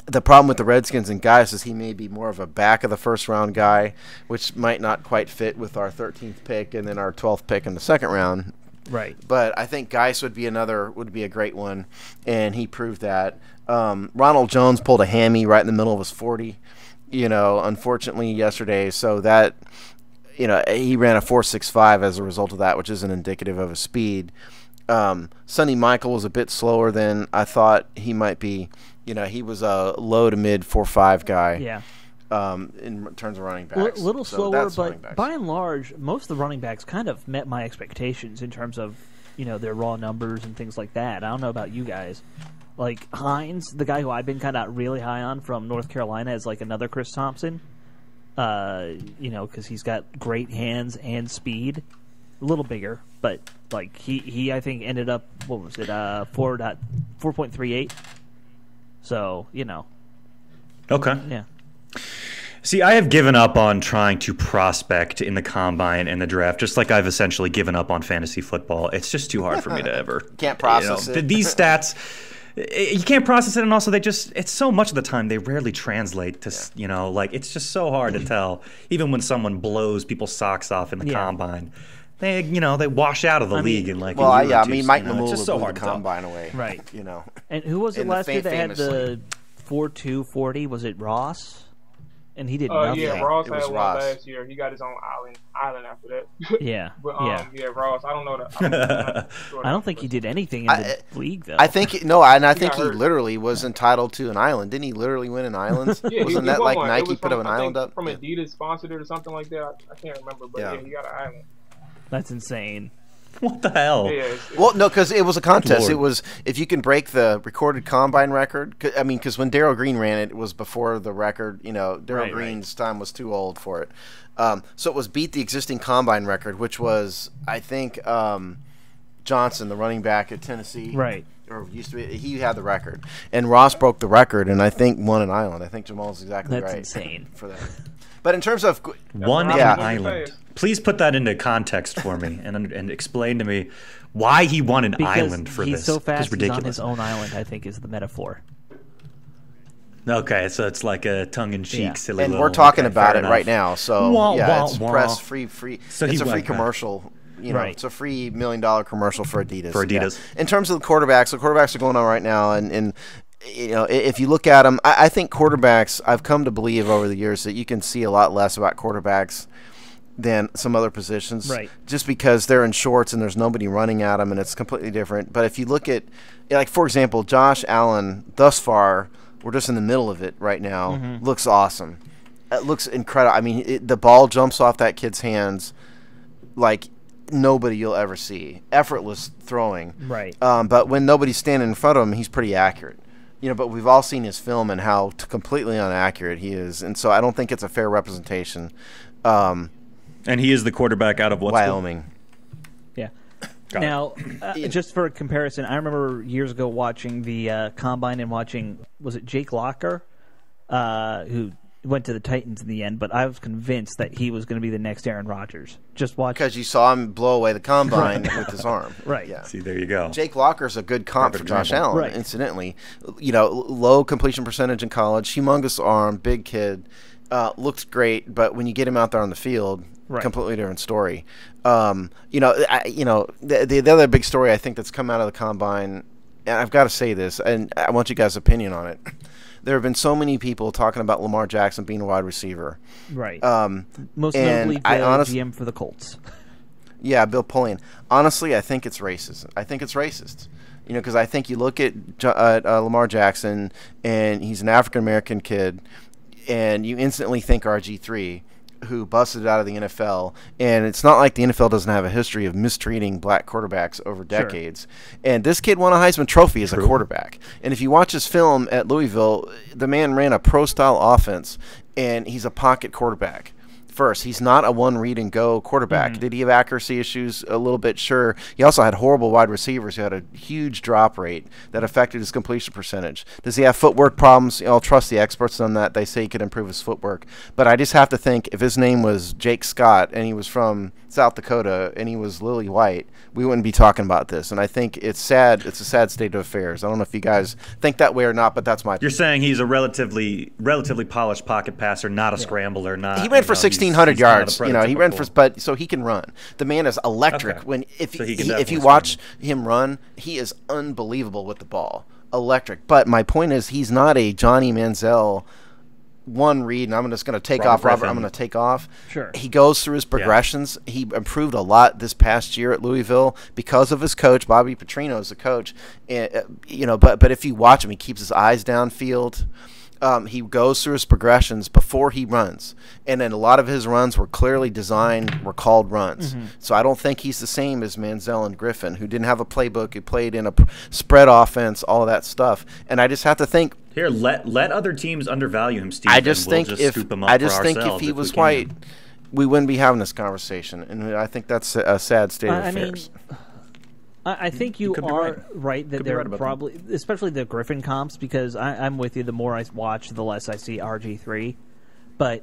the problem with the Redskins and Geis is he may be more of a back of the first round guy, which might not quite fit with our 13th pick and then our 12th pick in the second round.
right.
But I think Geis would be a great one, and he proved that. Ronald Jones pulled a hammy right in the middle of his 40, unfortunately yesterday. So that, he ran a 4.65 as a result of that, which isn't indicative of his speed. Sonny Michael was a bit slower than I thought he might be. He was a low to mid 4.5 guy.
Yeah.
In terms of running backs.
Little
So
slower,
that's running
but
backs.
by and large, most of the running backs kind of met my expectations in terms of, their raw numbers and things like that. I don't know about you guys. Like Hines, the guy who I've been kind of really high on from North Carolina, is like another Chris Thompson. Because he's got great hands and speed. A little bigger, but like he I think ended up, what was it, 4.38. So,
Okay.
yeah.
See, I have given up on trying to prospect in the combine and the draft, just like I've essentially given up on fantasy football. It's just too hard for me to ever.
Can't process it.
These stats, you can't process it, and also it's so much of the time they rarely translate to, it's just so hard to tell. Even when someone blows people's socks off in the combine, they wash out of the league in like a year or two.
Mike
It's
Mamula
just so
blew
hard
the
to tell.
combine away.
Right. And who was it
In the
last year that had the
famously.
4.240? Was it Ross? And he did nothing.
Yeah, Ross
It
had
was
one
Ross.
last year. He got his own island after that.
Yeah.
But
yeah.
Ross, I don't know that.
I don't think he did anything in the league, though.
I think I think
got
he
hurt.
literally was entitled to an island. Didn't he literally win an island?
Yeah,
Wasn't
he
that
won
like
one. It
Nike
was
put
from,
an
I
island
think,
up?
from
Yeah.
Adidas sponsored it or something like that. I can't remember, but
Yeah.
he got an island.
That's insane.
What the hell?
Yeah,
Well, no, because it was a contest.
Lord.
It was if you can break the recorded combine record. Because when Darryl Green ran it, it was before the record. Darryl
Right,
Green's time was too old for it. So it was beat the existing combine record, which was I think Johnson, the running back at Tennessee,
Right.
or used to be. He had the record, and Ross broke the record, and I think won an island. I think Jamal's exactly
That's
right.
insane.
For that. But in terms of
One
what
in
I
an
was gonna
island.
say.
Please put that into context for me and explain to me why he won an
Because
island for
he's
this.
so
It's
fast, he's on
ridiculous.
his own island, I think, is the metaphor.
Okay, so it's like a tongue-in-cheek,
Yeah.
silly
And
little...
we're talking
okay,
about
fair
it
enough.
right now. So
Wah,
yeah,
wah,
it's
wah.
press free.
So
It's
he
a free
went back.
commercial. You know,
Right.
it's a free $1 million commercial for Adidas.
For Adidas.
Yeah. In terms of the quarterbacks, the quarterbacks are going on right now, and you know, if you look at them, I think quarterbacks. I've come to believe over the years that you can see a lot less about quarterbacks than some other positions,
Right.
just because they're in shorts and there's nobody running at them, and it's completely different. But if you look at, like, for example, Josh Allen, thus far, we're just in the middle of it right now, looks awesome. It looks incredible. I mean, the ball jumps off that kid's hands like nobody you'll ever see. Effortless throwing.
Right.
But when nobody's standing in front of him, he's pretty accurate. You know, but we've all seen his film and how completely inaccurate he is, and so I don't think it's a fair representation.
And he is the quarterback out of what school?
Wyoming.
Yeah.
Got
Now, just for a comparison, I remember years ago watching the Combine and watching, was it Jake Locker, who went to the Titans in the end, but I was convinced that he was going to be the next Aaron Rodgers. Just watch.
Because you saw him blow away the combine with his arm.
Right.
Yeah.
See, there you go.
Jake Locker's a good comp
Perfect
for Josh
example.
Allen,
Right.
incidentally. You know, low completion percentage in college, humongous arm, big kid, looks great, but when you get him out there on the field,
Right.
completely different story. You know, the other big story I think that's come out of the combine, and I've got to say this, and I want you guys' opinion on it. There have been so many people talking about Lamar Jackson being a wide receiver.
Right. Most
and
notably, the
I
GM for the Colts.
Yeah, Bill Polian. Honestly, I think it's racist. I think it's racist. You know, because I think you look at Lamar Jackson, and he's an African-American kid, and you instantly think RG3, who busted out of the NFL. And it's not like the NFL doesn't have a history of mistreating black quarterbacks over decades. And this kid won a Heisman Trophy as a quarterback. And if you watch his film at Louisville, the man ran a pro-style offense, and he's a pocket quarterback. First, he's not a one-read-and-go quarterback. Did he have accuracy issues? A little bit, sure. He also had horrible wide receivers who had a huge drop rate that affected his completion percentage. Does he have footwork problems? I'll trust the experts on that. They say he could improve his footwork. But I just have to think, if his name was Jake Scott and he was from South Dakota and he was Lily White, we wouldn't be talking about this. And I think it's sad. It's a sad state of affairs. I don't know if you guys think that way or not, but that's my
You're saying he's a relatively polished pocket passer, not a scrambler, not...
He ran for 1,600
he's not a
yards. You know, he ran for,
prototypical-
but so he can run. The man is electric.
Okay.
When if
So he can
if
definitely
you watch him run, he is unbelievable with the ball. Electric. But my point is, he's not a Johnny Manziel one read, and I'm just going to take off, Robert. I'm going to take off.
Sure.
He goes through his progressions. He improved a lot this past year at Louisville because of his coach. Bobby Petrino is the coach. You know, but if you watch him, he keeps his eyes downfield. He goes through his progressions before he runs, and then a lot of his runs were clearly designed, were called runs. So I don't think he's the same as Manziel and Griffin, who didn't have a playbook, who played in a spread offense, all of that stuff. And I just have to think.
Here, let other teams undervalue him, Steve.
I just
and we'll
think
just
if
scoop him up
I just
for
think if
ourselves
he
we
was
can.
white, we wouldn't be having this conversation, and I think that's a sad state of
I mean,
affairs.
I think you
could be
are right that
Could be
they're
right about
probably, especially the Griffin comps, because I'm with you. The more I watch, the less I see RG3. But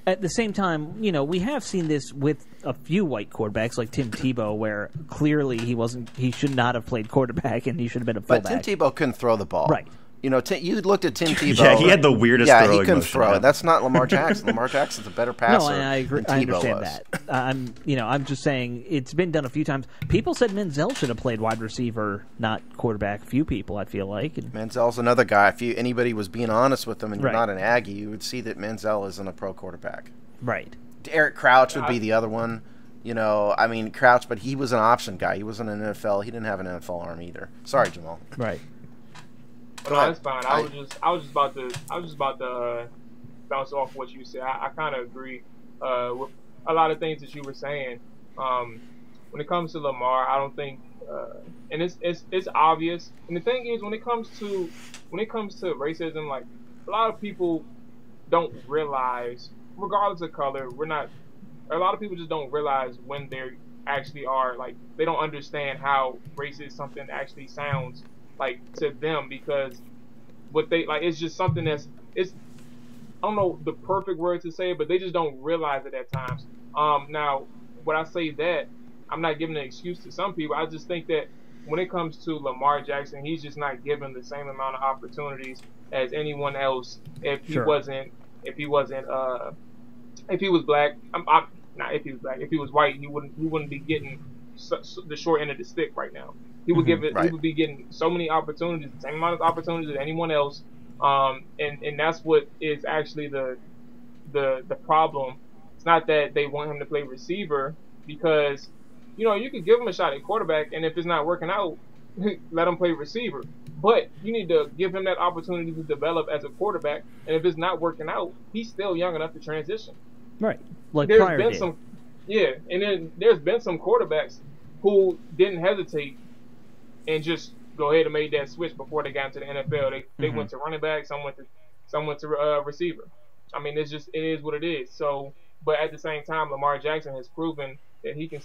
at the same time, you know, we have seen this with a few white quarterbacks, like Tim Tebow, where clearly he should not have played quarterback, and he should have been a
But
fullback.
Tim Tebow couldn't throw the ball.
Right.
You know, you looked at Tim Tebow.
Yeah, he had the weirdest
Yeah, he
throwing
couldn't
motion,
throw
yeah.
it. That's not Lamar Jackson. Lamar Jackson's a better passer.
No, and I agree.
than
I
Tebow
understand
was.
that. I'm just saying it's been done a few times. People said Menzel should have played wide receiver, not quarterback. Few people, I feel like. And
Manziel's another guy. If anybody was being honest with him and you're
Right.
not an Aggie, you would see that Manziel isn't a pro quarterback.
right.
Eric Crouch would be the other one. You know, I mean Crouch, but he was an option guy. He wasn't an NFL. He didn't have an NFL arm either. Sorry, Jamal.
Right.
But no, that's fine. I was just about to bounce off what you said. I kind of agree with a lot of things that you were saying. When it comes to Lamar, I don't think, and it's obvious. And the thing is, when it comes to racism, like a lot of people don't realize, regardless of color, a lot of people just don't realize when they actually are, like, they don't understand how racist something actually sounds like to them, because what they like, it's just something I don't know the perfect word to say, but they just don't realize it at times. Now, when I say that, I'm not giving an excuse to some people. I just think that when it comes to Lamar Jackson, he's just not given the same amount of opportunities as anyone else if he
Sure.
wasn't if he wasn't if he was black. Not if he was black. If he was white, he wouldn't be getting the short end of the stick right now. He would give it.
Right.
He would be getting so many opportunities, the same amount of opportunities as anyone else. And that's what is actually the problem. It's not that they want him to play receiver, because you could give him a shot at quarterback, and if it's not working out, let him play receiver. But you need to give him that opportunity to develop as a quarterback, and if it's not working out, he's still young enough to transition.
Right. Like
There's
Pryor
been
did.
some, yeah, and then there's been some quarterbacks who didn't hesitate and just go ahead and made that switch before they got into the NFL. They went to running back, some went to receiver. I mean, it is what it is. So, but at the same time, Lamar Jackson has proven that he can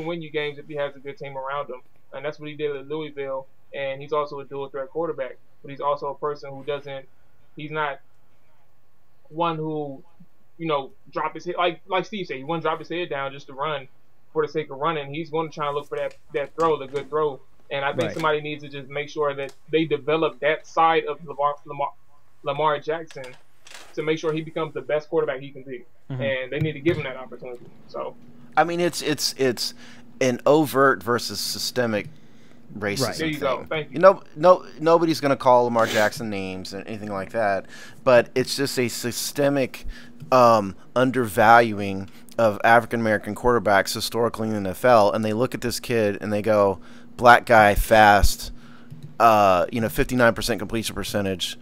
win you games if he has a good team around him, and that's what he did at Louisville. And he's also a dual threat quarterback, but he's also a person who he's not one who, drop his head, like Steve said, he wouldn't drop his head down just to run for the sake of running. He's going to try and look for that throw, the good throw. And I think
Right.
somebody needs to just make sure that they develop that side of Lamar Jackson to make sure he becomes the best quarterback he can be. And they need to give him that opportunity. So,
I mean, it's an overt versus systemic racism
Right.
there you
thing.
go. Thank you.
Nobody's going to call Lamar Jackson names and anything like that, but it's just a systemic undervaluing of African American quarterbacks historically in the NFL, and they look at this kid and they go, black guy, fast, 59% completion percentage,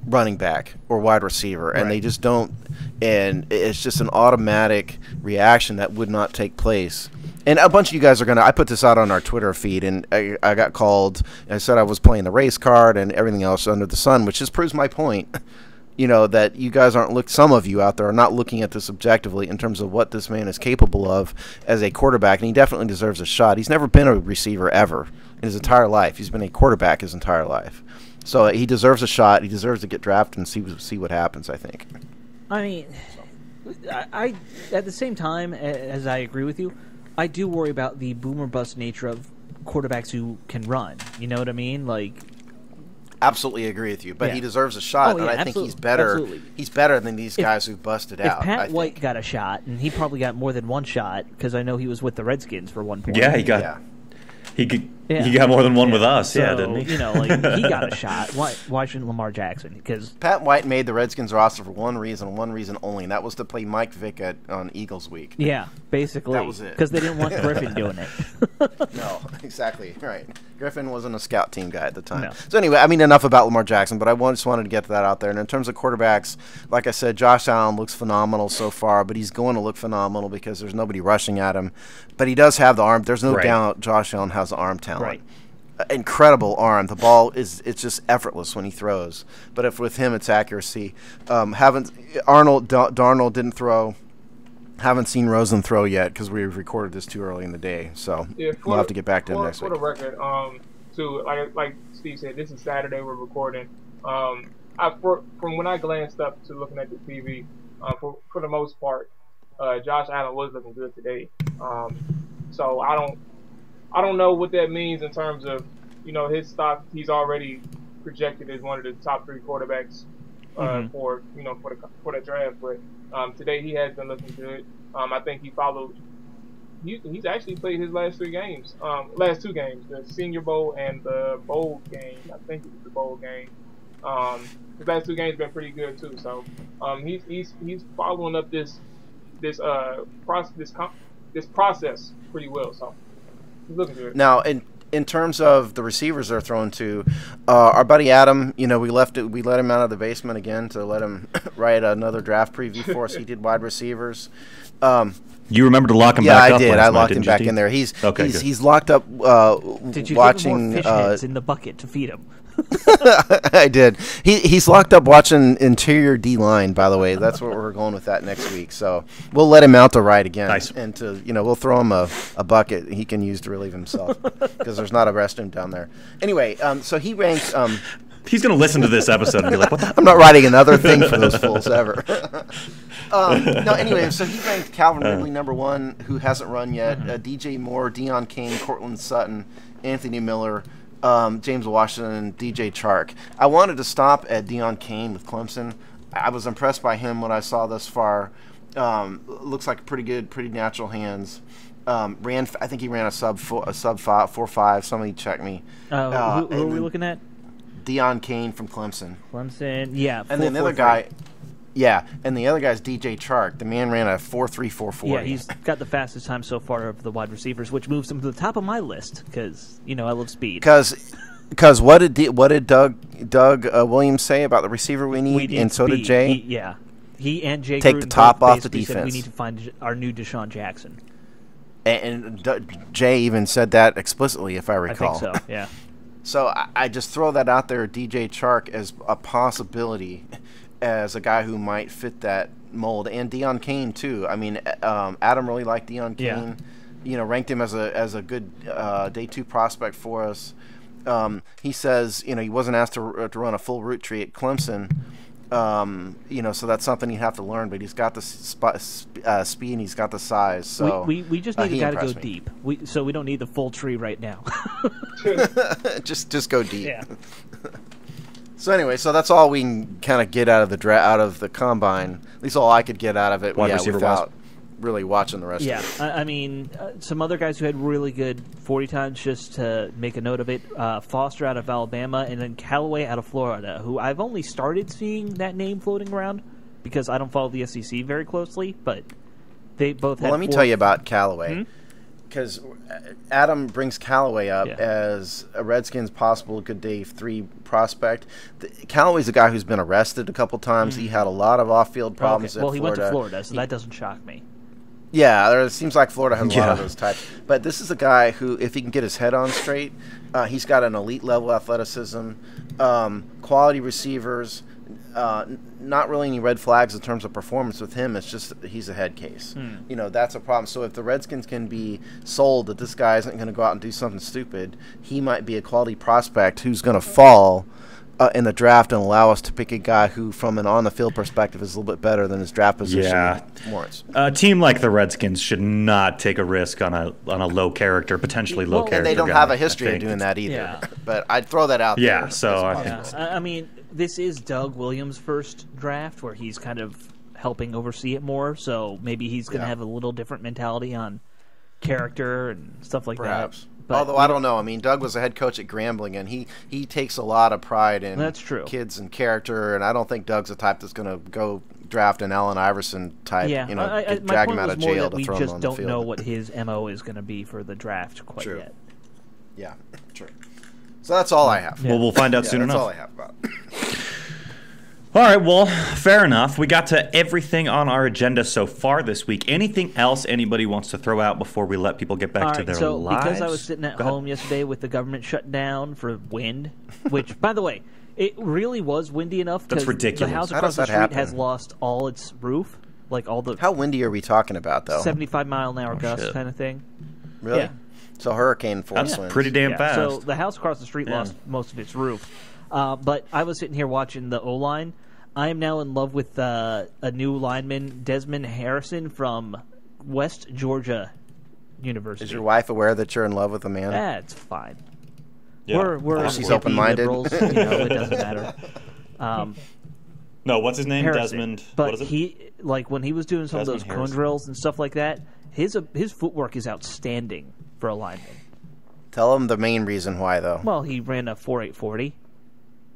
running back or wide receiver, and
Right.
they just don't, and it's just an automatic reaction that would not take place. And a bunch of you guys I put this out on our Twitter feed, and I got called, and I said I was playing the race card and everything else under the sun, which just proves my point, that you guys some of you out there are not looking at this objectively in terms of what this man is capable of as a quarterback, and he definitely deserves a shot. He's never been a receiver ever in his entire life. He's been a quarterback his entire life. So he deserves a shot. He deserves to get drafted and see what happens, I think.
I mean, I at the same time as I agree with you, I do worry about the boomer bust nature of quarterbacks who can run. You know what I mean? Like,
Absolutely agree with you, but
Yeah.
he deserves a shot,
Oh,
and
yeah,
I think he's
absolutely.
better.
Absolutely.
He's better than these guys who busted
if
out. I
Pat
think.
White got a shot, and he probably got more than one shot, because I know he was with the Redskins for one point.
Yeah, he got
Yeah.
he got more than one with us.
So,
Yeah, didn't he?
he got a shot. Why shouldn't Lamar Jackson? Because
Pat White made the Redskins roster for one reason only, and that was to play Mike Vick on Eagles Week.
yeah, basically
That was it.
because they didn't want Griffin doing it.
No, exactly. Right. Griffin wasn't a scout team guy at the time.
No.
So anyway, I mean, enough about Lamar Jackson, but I just wanted to get that out there. And in terms of quarterbacks, like I said, Josh Allen looks phenomenal so far, but he's going to look phenomenal because there's nobody rushing at him. But he does have the arm. There's no
Right.
doubt Josh Allen has the arm talent.
Right.
Incredible arm. The ball it's just effortless when he throws. But if with him, it's accuracy. Darnold didn't throw. Haven't seen Rosen throw yet because we recorded this too early in the day. So
Yeah,
we'll have to get back to him next
for
week.
the record, too, like Steve said, this is Saturday. We're recording. From when I glanced up to looking at the TV, for the most part, Josh Allen was looking good today. So I don't know what that means in terms of his stock. He's already projected as one of the top 3 quarterbacks for the draft. But today he has been looking good. I think he followed. He's actually played his last 2 games, the Senior Bowl and the bowl game. I think it was the bowl game. His last 2 games been pretty good too. So he's following up this process pretty well. So he's looking good.
Now, in terms of the receivers they're throwing to, our buddy Adam, we let him out of the basement again to let him write another draft preview for us. He did wide receivers.
You remember to lock him
Yeah,
back
I
up.
did.
last
I
night,
locked him
didn't you,
back
Steve?
in there.
Okay, good.
He's locked up
Did you
watching.
give him more fish heads in the bucket to feed him?
I did. He's locked up watching interior D line. By the way, that's where we're going with that next week. So we'll let him out to ride again,
Nice.
and we'll throw him a bucket he can use to relieve himself because there's not a restroom down there. Anyway, so he ranks.
He's going to listen to this episode and be like, "What the?"
I'm not writing another thing for those fools ever. No, anyway, so he ranked Calvin Ridley number 1, who hasn't run yet. DJ Moore, Deion Kane, Cortland Sutton, Anthony Miller, James Washington, and DJ Chark. I wanted to stop at Deion Kane with Clemson. I was impressed by him what I saw thus far. Looks like pretty good, pretty natural hands. I think he ran a sub 4.5. Somebody check me.
Who are we looking at?
Deion Kane from Clemson.
Clemson, yeah.
And then the other guy, and the other guy's DJ Chark. The man ran a 4.344.
Yeah, he's got the fastest time so far of the wide receivers, which moves him to the top of my list because I love speed.
Because what did Doug Williams say about the receiver we need, and so did Jay?
He and Jay
take
Gruden
the top off the
said
defense.
we need to find our new Deshaun Jackson.
And Jay even said that explicitly, if I recall.
I think so. Yeah.
So I just throw that out there, DJ Chark, as a possibility, as a guy who might fit that mold, and Deion Kane too. I mean, Adam really liked Deion Kane.
Yeah.
Ranked him as a good day 2 prospect for us. He says he wasn't asked to run a full route tree at Clemson. So that's something he'd have to learn. But he's got the speed and he's got the size. So
we just need a guy to go
me.
deep. So we don't need the full tree right now.
just go deep.
Yeah.
So anyway, that's all we can kind of get out of the combine. At least all I could get out of it. Without really watching the rest of it.
I mean, some other guys who had really good 40 times, just to make a note of it, Foster out of Alabama, and then Callaway out of Florida, who I've only started seeing that name floating around because I don't follow the SEC very closely, but they both had
let me tell you about Callaway, because Adam brings Callaway up as a Redskins possible good day 3 prospect. Callaway's a guy who's been arrested a couple times. He had a lot of off-field problems at Florida.
Well, he went to Florida, so that doesn't shock me.
Yeah, it seems like Florida has a lot of those types. But this is a guy who, if he can get his head on straight, he's got an elite level athleticism, quality receivers, not really any red flags in terms of performance with him. It's just he's a head case. That's a problem. So if the Redskins can be sold that this guy isn't going to go out and do something stupid, he might be a quality prospect who's going to fall in the draft and allow us to pick a guy who, from an on-the-field perspective, is a little bit better than his draft position warrants.
A team like the Redskins should not take a risk on a low character, potentially low character.
And they don't
guy,
have a history of doing that either.
Yeah.
But I'd throw that out there.
Yeah, so
I mean, this is Doug Williams' first draft where he's kind of helping oversee it more, so maybe he's going to have a little different mentality on character and stuff like
Perhaps.
that.
But, although I don't know. I mean, Doug was a head coach at Grambling, and he takes a lot of pride in
that's true.
Kids and character, and I don't think Doug's the type that's going to go draft an Allen Iverson type,
drag him out of jail to throw him on the field. We just don't know what his MO is going to be for the draft quite yet.
Yeah, true. So that's all I have.
Well, we'll find out soon enough.
That's all I have about it.
All right, well, fair enough. We got to everything on our agenda so far this week. Anything else anybody wants to throw out before we let people get back to their lives?
Because I was sitting at home yesterday with the government shut down for wind, which, by the way, it really was windy enough because the house across the street has lost all its roof. Like all the
How windy are we talking about, though?
75-mile-an-hour gusts kind of thing.
Really?
Yeah.
So hurricane force winds.
Pretty damn fast.
So the house across the street lost most of its roof. But I was sitting here watching the O-line. I am now in love with a new lineman, Desmond Harrison from West Georgia University.
Is your wife aware that you're in love with a man?
That's fine.
Yeah.
We're
she's open-minded.
liberals. It doesn't matter.
No, what's his name?
Harrison.
Desmond.
But
what is it?
he, when he was doing some
Desmond
of those
Harrison.
cone drills and stuff like that, his footwork is outstanding for a lineman.
Tell him the main reason why, though.
Well, he ran a 4.840.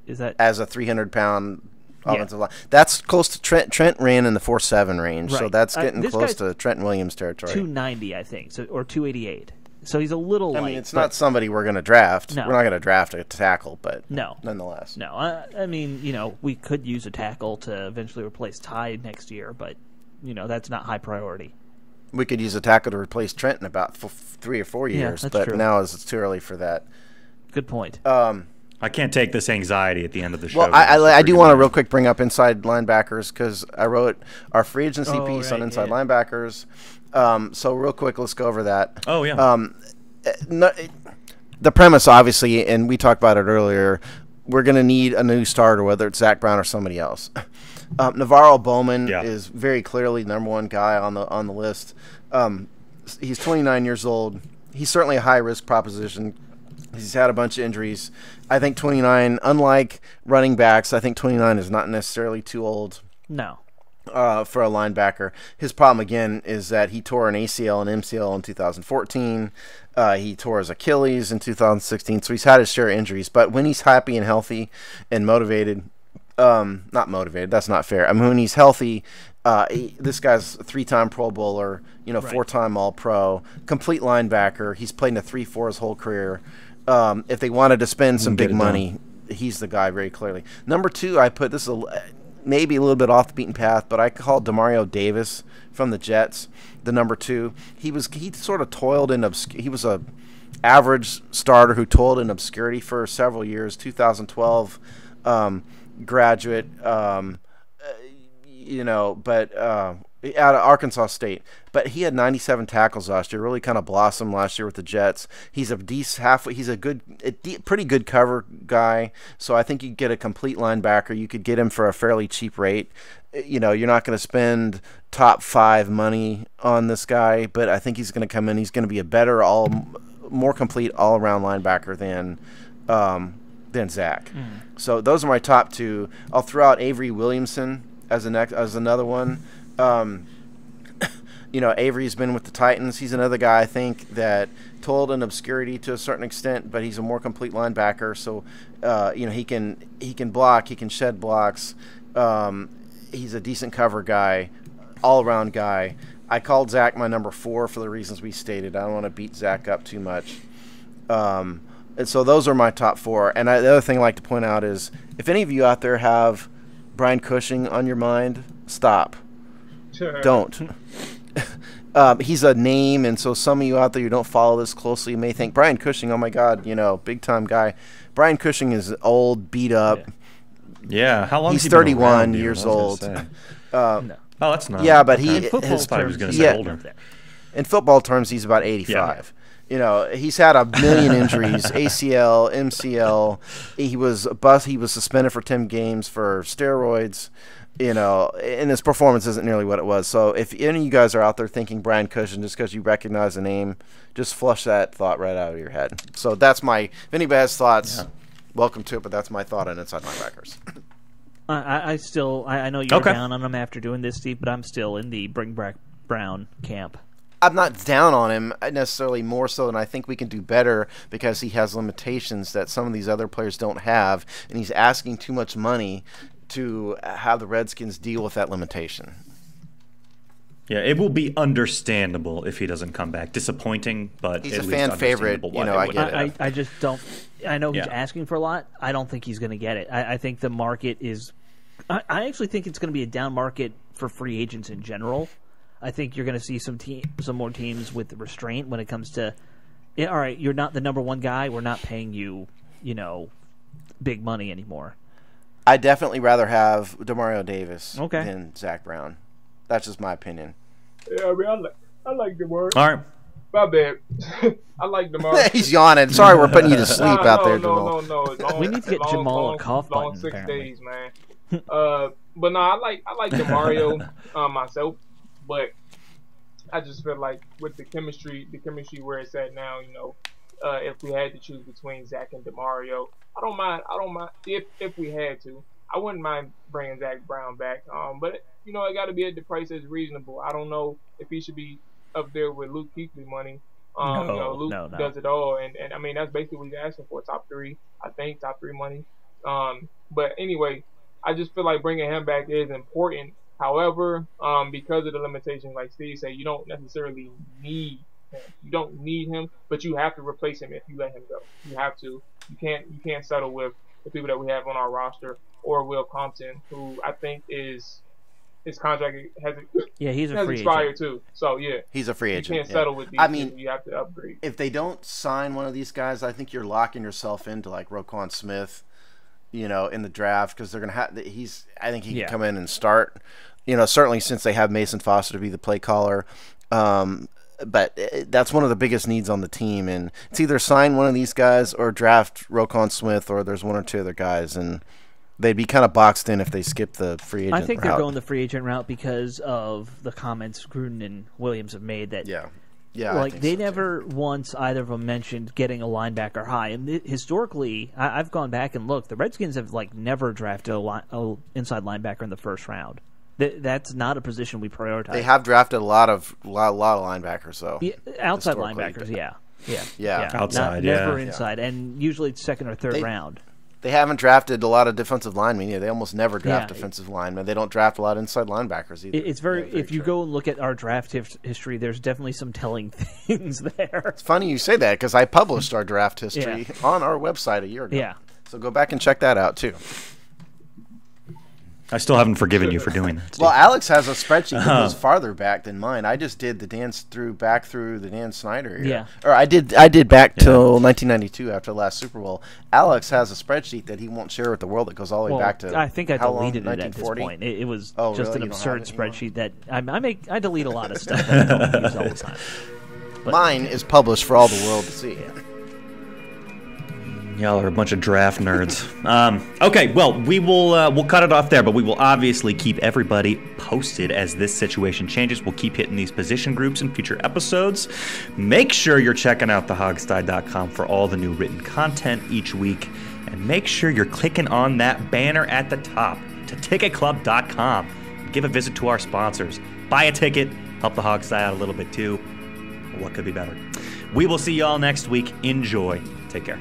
Is that
as a 300-pound offensive line? That's close to Trent. Trent ran in the 4.7 range, so that's getting close to Trenton Williams territory.
290, I think, or 288. So he's a little light.
I mean, it's not somebody we're going to draft.
No.
We're not going to draft a tackle, but
no,
nonetheless.
No, I mean, we could use a tackle to eventually replace Ty next year, but that's not high priority.
We could use a tackle to replace Trent in about 3 or 4 years, but
true.
now it's too early for that.
Good point.
I can't take this anxiety at the end of the show.
Well, I do want to real quick bring up inside linebackers because I wrote our free agency piece on inside linebackers. So real quick, let's go over that.
Oh, yeah.
The premise, obviously, and we talked about it earlier, we're going to need a new starter, whether it's Zach Brown or somebody else. Navarro Bowman is very clearly the number one guy on the list. He's 29 years old. He's certainly a high-risk proposition He's had a bunch of injuries. I think 29, unlike running backs, I think 29 is not necessarily too old.
No.
For a linebacker. His problem, again, is that he tore an ACL and MCL in 2014. He tore his Achilles in 2016, so he's had his share of injuries. But when he's happy and healthy and motivated, not motivated, that's not fair. I mean, when he's healthy, this guy's a 3-time Pro Bowler, 4-time All-Pro, complete linebacker. He's played in a 3-4 his whole career. If they wanted to spend some big money, he's the guy very clearly. Number 2, I put this maybe a little bit off the beaten path, but I called Demario Davis from the Jets the number 2. He sort of toiled in he was a average starter who toiled in obscurity for several years. 2012 graduate, but out of Arkansas State. But he had 97 tackles last year. Really kind of blossomed last year with the Jets. He's a He's a pretty good cover guy. So I think you get a complete linebacker. You could get him for a fairly cheap rate. You're not going to spend top 5 money on this guy, but I think he's going to come in. He's going to be a better, more complete all-around linebacker than Zach. So those are my top 2. I'll throw out Avery Williamson as another one. Avery's been with the Titans. He's another guy I think that toiled in obscurity to a certain extent, but he's a more complete linebacker. So, he can block, he can shed blocks. He's a decent cover guy, all-around guy. I called Zach my number 4 for the reasons we stated. I don't want to beat Zach up too much. And so those are my top 4. And the other thing I'd like to point out is if any of you out there have Brian Cushing on your mind, stop.
Sure.
Don't. He's a name, and so some of you out there who don't follow this closely may think, Brian Cushing, oh my God, big-time guy. Brian Cushing is old, beat up.
Yeah, how long
he's
has he been
31
around,
years old.
No.
Oh,
that's not.
Yeah, but
okay.
In football
I thought he was going to
terms,
say older.
In football terms, he's about 85. He's had a million injuries, ACL, MCL. He was a bust. He was suspended for 10 games for steroids. And his performance isn't nearly what it was. So if any of you guys are out there thinking Brian Cushing just because you recognize the name, just flush that thought right out of your head. So that's if anybody has thoughts, welcome to it, but that's my thought on inside linebackers.
I know you're down on him after doing this, Steve, but I'm still in the bring back Brown camp.
I'm not down on him necessarily, more so than I think we can do better because he has limitations that some of these other players don't have, and he's asking too much money to have the Redskins deal with that limitation.
Yeah, it will be understandable if he doesn't come back. Disappointing, but
he's
at
a
least
fan favorite. I get it.
I just don't. I know he's asking for a lot. I don't think he's going to get it. I think the market is. I actually think it's going to be a down market for free agents in general. I think you're going to see some more teams with restraint when it comes to. Yeah, all right, you're not the number 1 guy. We're not paying you, big money anymore.
I'd definitely rather have Demario Davis than Zach Brown. That's just my opinion.
Yeah, I mean, I like Demario.
All right.
My bad. I like Demario.
He's yawning. Sorry, we're putting you to sleep out there, Jamal.
No.
We need to get Jamal a cough button.
Long 6
apparently.
days, man. But no, I like Demario myself, but I just feel like with the chemistry where it's at now, if we had to choose between Zach and Demario, I don't mind if we had to. I wouldn't mind bringing Zach Brown back. But it got to be at the price that's reasonable. I don't know if he should be up there with Luke Kuechly money. Luke does it all, and I mean that's basically what he's asking for. Top 3, I think, top 3 money. But anyway, I just feel like bringing him back is important. However, because of the limitations, like Steve said, you don't necessarily need him. You don't need him, but you have to replace him if you let him go. You have to. You can't settle with the people that we have on our roster or Will Compton, who I think his contract
he's a free
expired
agent
too. So
he's a free agent.
You can't settle with these. People. You have to upgrade.
If they don't sign one of these guys, I think you're locking yourself into like Roquan Smith, in the draft because they're gonna have. I think he can come in and start. Certainly since they have Mason Foster to be the play caller. But that's one of the biggest needs on the team, and it's either sign one of these guys or draft Roquan Smith, or there's 1 or 2 other guys, and they'd be kind of boxed in if they skip the free agent route.
I think they're going the free agent route because of the comments Gruden and Williams have made that
Yeah, I
like
think
they
so, too.
never once either of them mentioned getting a linebacker high. And historically, I've gone back and looked. The Redskins have like never drafted a inside linebacker in the first round. That's not a position we prioritize.
They have drafted a lot of linebackers, though.
Yeah, outside
historically.
linebackers, yeah.
Outside,
never
yeah.
inside, and usually it's second or third round.
They haven't drafted a lot of defensive linemen. Yeah, they almost never draft
Yeah.
defensive linemen. They don't draft a lot of inside linebackers either.
It's very.
Yeah,
If you go and look at our draft history, there's definitely some telling things there.
It's funny you say that because I published our draft history
Yeah.
on our website a year ago.
Yeah.
So go back and check that out too.
I still haven't forgiven you for doing that. Steve.
Well, Alex has a spreadsheet that goes farther back than mine. I just did the back through the Dan Snyder era.
Yeah.
Or I did back till 1992 after the last Super Bowl. Alex has a spreadsheet that he won't share with the world that goes all the way back to
I think I
how long?
deleted it at this
1940?
point. It was
Oh,
just
really?
an
You don't have
absurd
it anymore?
spreadsheet that I delete a lot of stuff that I don't use all the time.
Mine is published for all the world to see.
Y'all are a bunch of draft nerds. Okay, well, we'll cut it off there, but we will obviously keep everybody posted as this situation changes. We'll keep hitting these position groups in future episodes. Make sure you're checking out thehogsty.com for all the new written content each week, and make sure you're clicking on that banner at the top to ticketclub.com. Give a visit to our sponsors. Buy a ticket, help the Hogsty out a little bit too. What could be better? We will see y'all next week. Enjoy. Take care.